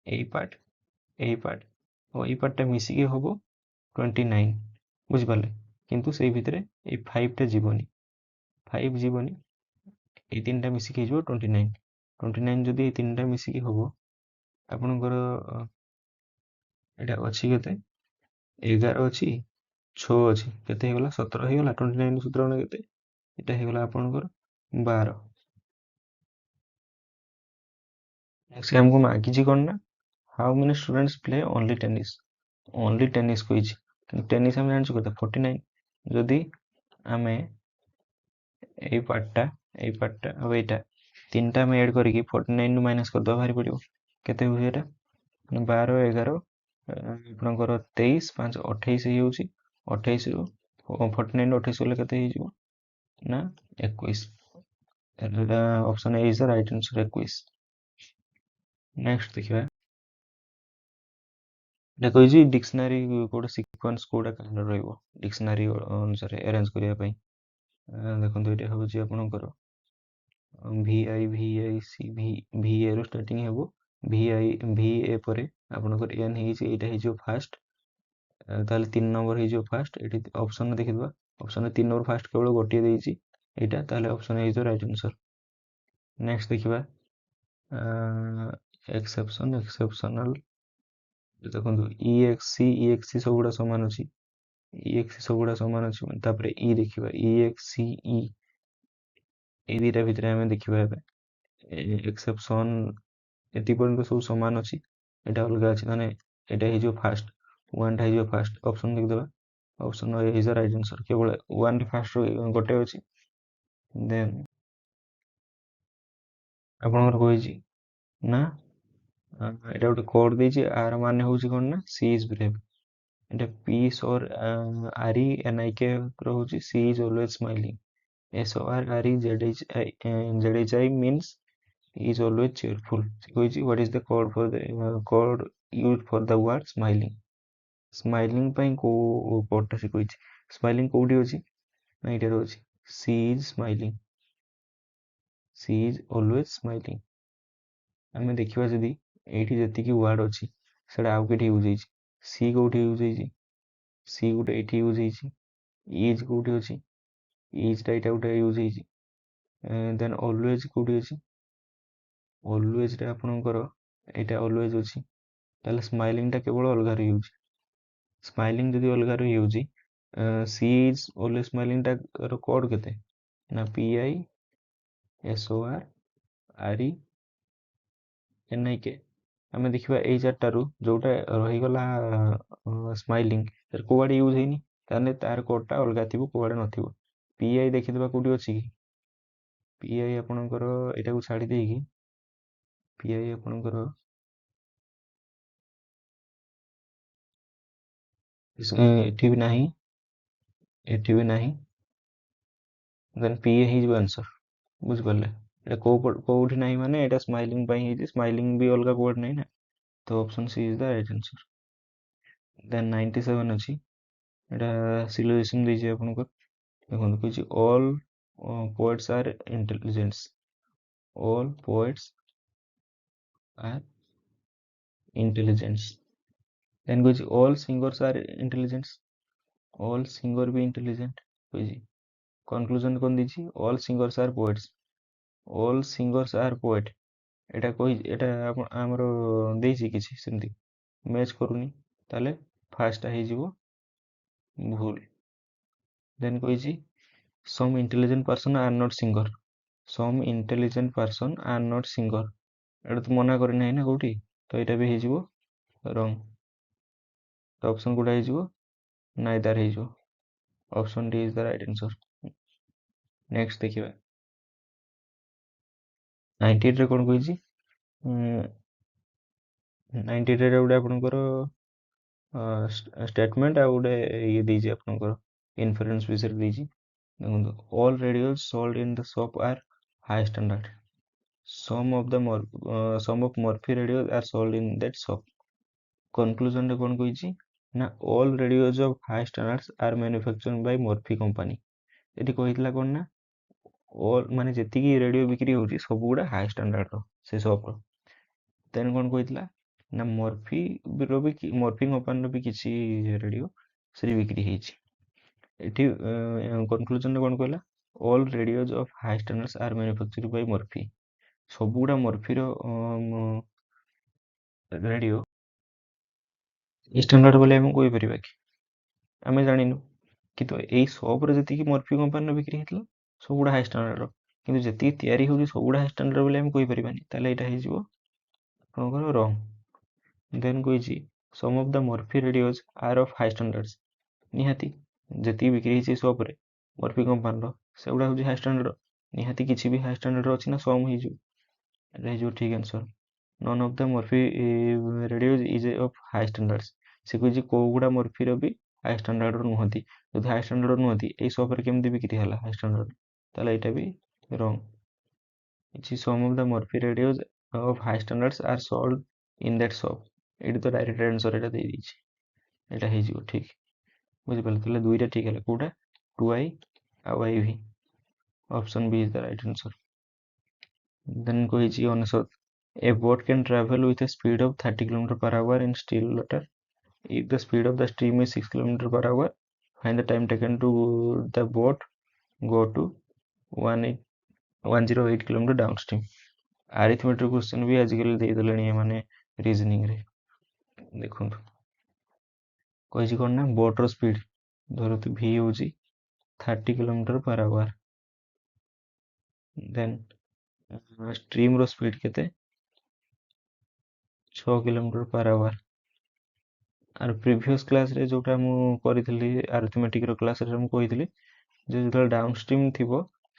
ଏଇ ପାର୍ଟ ଆଉ ଏଇ ପାର୍ଟଟା ମିଶିକି ହବ 29। ବୁଝିପାରିଲେ। କିନ୍ତୁ ସେଇ ଭିତରେ ଏଇ 5ଟା ଯିବନି, 5 ଯିବନି, ଏଇ 3ଟା ମିଶିକି ହେଇଯିବ 29। 29 ଯଦି ଏଇ 3ଟା ମିଶିକି ହବ ଆପଣଙ୍କର ଏଇଟା ଅଛି କେତେ? 11 ଅଛି, 6 ଅଛି, କେତେ ହେଇଗଲା? 17 ହେଇଗଲା। 29 17 କେତେ? ଏଇଟା ହେଇଗଲା ଆପଣଙ୍କର 12। ନେକ୍ସଟ ଆମକୁ ମାଗିଛି କ'ଣ ନା how many students play only tennis. Only tennis କହିଛି, କିନ୍ତୁ ଟେନିସ୍ ଆମେ ଜାଣିଛୁ କେତେ? 49। ଯଦି ଆମେ ଏଇ ପାର୍ଟଟା ଆଉ ଏଇଟା 3ଟା ଆମେ ଏଡ୍ କରିକି 49ରୁ ମାଇନସ୍ କରିଦେବା, ବାହାରି ପଡ଼ିବ କେତେ ହେଉଛି ଏଇଟା? 12 11 ଆପଣଙ୍କର 23 5 28 ହେଇଯାଉଛି। 28ରୁ 49ରୁ 28 ଗଲେ କେତେ ହେଇଯିବ? ନା 21। ଏଇଟା option A is the right answer, 21। Next ଦେଖିବା। ଏଇଟା କହିଛି ଡିକ୍ସନାରୀ କୋଉଟା ସିକ୍ୱେନ୍ସ କୋଉଟା କାହାର ରହିବ ଡିକ୍ସନାରୀ ଅନୁସାରେ ଆରେଞ୍ଜ କରିବା ପାଇଁ। ଦେଖନ୍ତୁ ଏଇଟା ହେଉଛି ଆପଣଙ୍କର VI ରୁ ଷ୍ଟାର୍ଟିଂ ହେବ। VA ପରେ ଆପଣଙ୍କର N ହେଇଛି, ଏଇଟା ହେଇଯିବ ଫାଷ୍ଟ। ତାହେଲେ 3 ନମ୍ବର ହେଇଯିବ ଫାଷ୍ଟ। ଏଠି ଅପସନ୍ ଦେଖିଦେବା, ଅପସନ୍ରେ 3 ନମ୍ବର ଫାଷ୍ଟ କେବଳ ଗୋଟିଏ ଦେଇଛି ଏଇଟା, ତାହେଲେ ଅପସନ୍ ହେଇଯିବ ରାଇଟ୍ ଆନ୍ସର୍। ନେକ୍ସଟ ଦେଖିବା ଏକ୍ସେପ୍ସନାଲ। ଦେଖନ୍ତୁ EXC ସବୁଗୁଡ଼ା ସମାନ ଅଛି। EXC ସବୁଗୁଡ଼ା ସମାନ ଅଛି, ତାପରେ E ଦେଖିବା EXCE, ଏଇ ଦୁଇଟା ଭିତରେ ଆମେ ଦେଖିବା ଏବେ ଏକ୍ସେପ୍ସନ୍ ଏତିକି ପର୍ଯ୍ୟନ୍ତ ସବୁ ସମାନ ଅଛି, ଏଇଟା ଅଲଗା ଅଛି, ମାନେ ଏଇଟା ହେଇଯିବ ଫାଷ୍ଟ, 1ଟା ହେଇଯିବ ଫାଷ୍ଟ। ଅପସନ୍ ଦେଖିଦେବା, option is the right answer. କେବଳ 1ରେ ଫାଷ୍ଟ ଗୋଟେ ଅଛି। ଦେନ୍ ଆପଣଙ୍କର କହିଛି ନା ଏଇଟା ଗୋଟେ କୋଡ୍ ଦେଇଛି, ଆର ମାନେ ହେଉଛି କ'ଣ ନା ସି ଇଜ୍ ବ୍ରେଭ୍। ଏଇଟା ପିସ୍ ଅର୍ RENIK ରହୁଛି, C is always smiling. SORREZHI means is always cheerful. ସେ କହିଛି what is the code for the code used for the word smiling. Smiling ପାଇଁ କୋଉ କୋଡଟା ସେ କହିଛି? ସ୍ମାଇଲିଂ କୋଉଠି ଅଛି ନା ଏଇଟାରେ ଅଛି। she is smiling, she is always smiling। ଆମେ ଦେଖିବା ଯଦି ଏଇଠି ଯେତିକି ୱାର୍ଡ ଅଛି ସେଟା ଆଉ କେଠି ୟୁଜ ହେଇଛି। ସି କୋଉଠି ୟୁଜ ହେଇଛି? ସି ଗୋଟେ ଏଇଠି ୟୁଜ ହେଇଛି। ଇଜ୍ କୋଉଠି ଅଛି? ଇଜଟା ଏଇଟା ଗୋଟେ ୟୁଜ ହେଇଛି। ଦେନ୍ ଅଲୱେଜ କୋଉଠି ଅଛି? ଅଲୱେଜଟା ଆପଣଙ୍କର ଏଇଟା ଅଲୱେଜ ଅଛି। ତାହେଲେ ସ୍ମାଇଲିଂଟା କେବଳ ଅଲଗାରେ ୟୁଜ। ସ୍ମାଇଲିଂ ଯଦି ଅଲଗାରେ ୟୁଜ, ସି ଇଜ୍ ଅଲୱେଜ ସ୍ମାଇଲିଂଟାର କୋଡ୍ କେତେ ନା PISORRENIK। ଆମେ ଦେଖିବା ଏଇ ଚାରିଟାରୁ ଯୋଉଟା ରହିଗଲା ସ୍ମାଇଲିଂ ତାର କୋଉଆଡେ ୟୁଜ ହେଇନି, ତାହେଲେ ତାର କୋଡଟା ଅଲଗା ଥିବ, କୋଉଆଡେ ନଥିବ। PI ଦେଖିଦେବା କୋଉଠି ଅଛି କି? PI ଆପଣଙ୍କର ଏଇଟାକୁ ଛାଡି ଦେଇକି PI ଆପଣଙ୍କର ଏଠି ବି ନାହିଁ, ଏଠି ବି ନାହିଁ। ଦେନ୍ PA ହେଇଯିବ ଆନ୍ସର। ବୁଝିପାରିଲେ? ଏଟା କୋଉଠି ନାହିଁ ମାନେ ଏଟା ସ୍ମାଇଲିଂ ପାଇଁ ହେଇଛି, ସ୍ମାଇଲିଂ ବି ଅଲଗା କୋଉଠି ନାହିଁ ନା, ତ option C is the right answer. Then 97 ଅଛି, ଏଟା ସିଲୋଜିଜମ ଦେଇଛି ଆପଣଙ୍କର। ଦେଖନ୍ତୁ କିଛି all poets are intelligent, all poets are intelligent। ଦେନ୍ କହୁଛି all singers are intelligent, all singer ବି intelligent କହିଛି। କନକ୍ଲୁଜନ କଣ ଦେଇଛି? all singers are poets, all singers are poet। ଏଟା କହିଛି, ଏଟା ଆମର ଦେଇଛି କିଛି ସେମିତି ମ୍ୟାଚ୍ କରୁନି, ତାହେଲେ ଫାର୍ଷ୍ଟଟା ହେଇଯିବ ଭୁଲ। ଦେନ୍ କହିଛି some intelligent person are not singer, some intelligent person are not singer। ଏଟା ତ ମନା କରିନାହିଁ ନା କୋଉଠି, ତ ଏଇଟା ବି ହେଇଯିବ ରଙ୍ଗ। ତ ଅପସନ କୋଉଟା ହେଇଯିବ? ନାଇଦର ହେଇଯିବ। Option D is the right answer. Next ଦେଖିବା 98 ରେ କଣ କହିଛି? 98 ରେ ଗୋଟେ ଆପଣଙ୍କର ଷ୍ଟେଟମେଣ୍ଟ ଆଉ ଗୋଟେ ଇଏ ଦେଇଛି ଆପଣଙ୍କର ଇନଫରେନ୍ସ ବିଷୟରେ ଦେଇଛି। ଦେଖନ୍ତୁ all radios sold in the shop are high standard, some of Murphy radios are sold in that shop। conclusion ରେ କଣ କହିଛି ନା all radios of high standards are manufactured by Murphy company। ଏଠି କହିଥିଲା କଣ ନା all ମାନେ ଯେତିକି ରେଡିଓ ବିକ୍ରି ହଉଛି ସବୁ ଗୁଡା ହାଇ ଷ୍ଟାଣ୍ଡାର୍ଡ ର ସେ ସପର। ଦେନ୍ କଣ କହିଥିଲା ନା ମର୍ଫି କମ୍ପାନୀର ବି କିଛି ରେଡିଓ ସେଠି ବିକ୍ରି ହେଇଛି। ଏଠି କନକ୍ଲୁଜନରେ କଣ କହିଲା? All radios of high standards are manufactured by Murphy. ସବୁଗୁଡା ମର୍ଫିର ରେଡିଓ ଷ୍ଟାଣ୍ଡାର୍ଡ ବୋଲି ଆମେ କହିପାରିବା କି? ଆମେ ଜାଣିନୁ, କିନ୍ତୁ ଏଇ ସପରେ ଯେତିକି ମର୍ଫି କମ୍ପାନୀର ବିକ୍ରି ହେଇଥିଲା ସବୁଗୁଡା ହାଇ ଷ୍ଟାଣ୍ଡାର୍ଡର, କିନ୍ତୁ ଯେତିକି ତିଆରି ହଉଛି ସବୁଗୁଡା ହାଇ ଷ୍ଟାଣ୍ଡାର୍ଡ ବୋଲି ଆମେ କହିପାରିବାନି, ତାହେଲେ ଏଇଟା ହେଇଯିବ ଆପଣଙ୍କର ରଙ୍ଗ। ଦେନ୍ କହିଛି some of the Murphy radios are of high standards. ନିହାତି ଯେତିକି ବିକ୍ରି ହେଇଛି ସପରେ ମର୍ଫି କମ୍ପାନୀର ସେଗୁଡା ହଉଛି ହାଇ ଷ୍ଟାଣ୍ଡାର୍ଡ, ନିହାତି କିଛି ବି ହାଇ ଷ୍ଟାଣ୍ଡାର୍ଡ ଅଛି ନା ସମ୍ ହେଇଯିବ, ଏଟା ହେଇଯିବ ଠିକ answer. None of the Murphy radios is of high standards. ସେ କହିଛି କୋଉଗୁଡା ମର୍ଫିର ବି ହାଇ ଷ୍ଟାଣ୍ଡାର୍ଡର ନୁହନ୍ତି। ଯଦି ହାଇ ଷ୍ଟାଣ୍ଡାର୍ଡ ନୁହନ୍ତି ଏଇ ସପରେ କେମିତି ବିକ୍ରି ହେଲା ହାଇ ଷ୍ଟାଣ୍ଡାର୍ଡ, ତାହେଲେ ଏଇଟା ବି ରଙ୍ଗ। କିଛି some of the Murphy radios of high standards are sold in that shop. ଏଇଠି ତ ଡାଇରେକ୍ଟ ଆନ୍ସର ଏଇଟା ଦେଇଦେଇଛି, ଏଇଟା ହେଇଯିବ ଠିକ। ବୁଝିପାରିଲେ? ତାହେଲେ ଦୁଇଟା ଠିକ ହେଲା, କୋଉଟା? 2I ଆଉ IV। Option B is the right answer. Then କହିଛି 99 a boat can travel with a speed of 30 km per hour in still water if the speed of the stream is 6 km per hour, find the time taken to the boat go to 108 km downstream। Arithmetic question ବି ଆଜିକାଲି ଦେଇଦେଲେଣି ଏମାନେ reasoning ରେ। ଦେଖନ୍ତୁ କହିଛି କଣ ନା ବୋଟର speed ଧରନ୍ତୁ V ହଉଛି 30 km per hour, ଦେନ୍ ଷ୍ଟ୍ରିମ୍ ର ସ୍ପିଡ କେତେ? 6 km per hour। ଆର ପ୍ରିଭିୟସ୍ କ୍ଲାସରେ ଯୋଉଟା ମୁଁ କରିଥିଲି ଆରିଥମେଟିକ୍ ର କ୍ଲାସରେ ମୁଁ କହିଥିଲି ଯେ ଯେତେବେଳେ ଡାଉନ୍ ଷ୍ଟ୍ରିମ୍ ଥିବ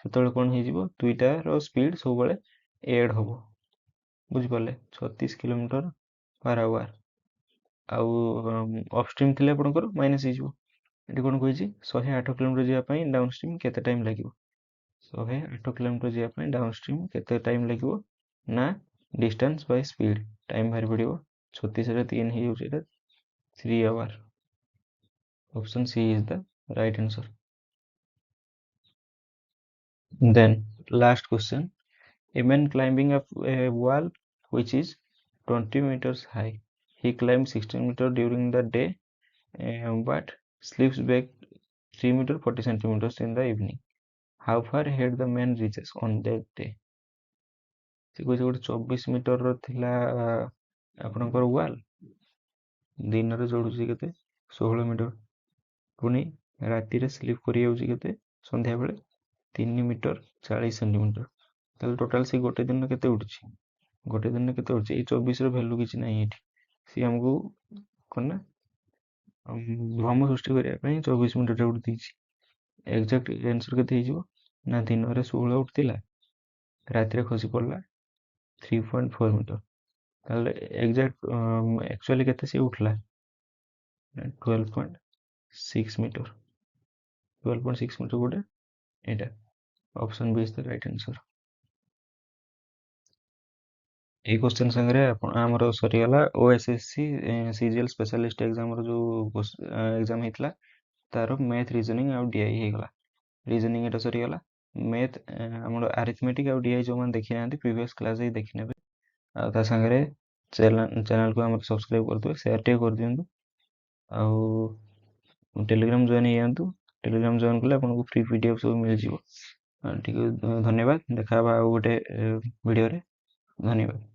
ସେତେବେଳେ କଣ ହେଇଯିବ, ଦୁଇଟାର ସ୍ପିଡ ସବୁବେଳେ ଏଡ୍ ହବ। ବୁଝିପାରିଲେ? 36 km per hour ଆଉ ଅପଷ୍ଟ୍ରିମ୍ ଥିଲେ ଆପଣଙ୍କର ମାଇନସ୍ ହେଇଯିବ। ଏଠି କଣ କହିଛି 108 km ଯିବା ପାଇଁ ଡାଉନ୍ ଷ୍ଟ୍ରିମ୍ କେତେ ଟାଇମ୍ ଲାଗିବ? 108 km ଯିବା ପାଇଁ ଡାଉନ୍ ଷ୍ଟ୍ରିମ୍ କେତେ ଟାଇମ୍ ଲାଗିବ? ନା distance by speed टाइम बाहर पड़ो 36 रे 3 हो 3 hour option C is the right answer then last question a man climbing up a wall which is 20 meters high he climbed 16 meters during the day but slips back 3 meter 40 centimeters in the evening how far ahead the man reaches on that day ସେ କହୁଛି ଗୋଟେ 24 ମିଟରର ଥିଲା ଆପଣଙ୍କର wall ଦିନରେ ଚଢୁଛି କେତେ 16 metre ପୁଣି ରାତିରେ slip କରିଯାଉଛି କେତେ ସନ୍ଧ୍ୟାବେଳେ 3 ମିଟର 40 ସେଣ୍ଟିମିଟର ତାହେଲେ ଟୋଟାଲ ସେ ଗୋଟେ ଦିନ କେତେ ଉଠୁଛି ଗୋଟେ ଦିନରେ କେତେ ଉଠୁଛି ଏଇ 24ର ଭ୍ୟାଲୁ କିଛି ନାହିଁ ଏଠି ସିଏ ଆମକୁ କଣ ନା ଭ୍ରମ ସୃଷ୍ଟି କରିବା ପାଇଁ 24 ମିଟରଟା ଉଠି ଦେଇଛି ଏକ୍ଜାକ୍ଟ ଆନ୍ସର କେତେ ହେଇଯିବ ନା ଦିନରେ 16 ଉଠିଥିଲା ରାତିରେ ଖସି ପଡିଲା 3.4 ମିଟର ତାହେଲେ ଏକ୍ଜାକ୍ଟ ଆକ୍ଚୁଆଲି କେତେ ସିଏ ଉଠିଲା 12.6 ମିଟର 12.6 ମିଟର ଗୋଟେ ଏଇଟା option B is the right answer ଏଇ କ୍ୱେଶ୍ଚନ ସାଙ୍ଗରେ ଆମର ସରିଗଲା ଓଏସଏସସି ସିଜିଏଲ ସ୍ପେଶାଲିଷ୍ଟ ଏକ୍ଜାମର ଯୋଉ ଏକ୍ଜାମ ହେଇଥିଲା ତାର ମ୍ୟାଥ ରିଜନିଂ ଆଉ ଡିଆଇ ହେଇଗଲା ରିଜନିଂ ଏଟା ସରିଗଲା ମ୍ୟାଥ ଆମର ଆରିଥମେଟିକ୍ ଆଉ ଡିଆଇ ଯୋଉମାନେ ଦେଖିନାହାନ୍ତି ପ୍ରିଭିୟସ୍ କ୍ଲାସ୍ ହେଇ ଦେଖିନେବେ ଆଉ ତା ସାଙ୍ଗରେ ଚ୍ୟାନେଲକୁ ଆମର ସବସ୍କ୍ରାଇବ କରିଦେବେ ସେୟାର ଟିକେ କରିଦିଅନ୍ତୁ ଆଉ ଟେଲିଗ୍ରାମ ଜଏନ୍ ହେଇଯାଆନ୍ତୁ ଟେଲିଗ୍ରାମ ଜଏନ୍ କଲେ ଆପଣଙ୍କୁ ଫ୍ରି ପିଡିଏଫ୍ ସବୁ ମିଳିଯିବ ଟିକେ ଧନ୍ୟବାଦ ଦେଖା ହବା ଆଉ ଗୋଟେ ଭିଡ଼ିଓରେ ଧନ୍ୟବାଦ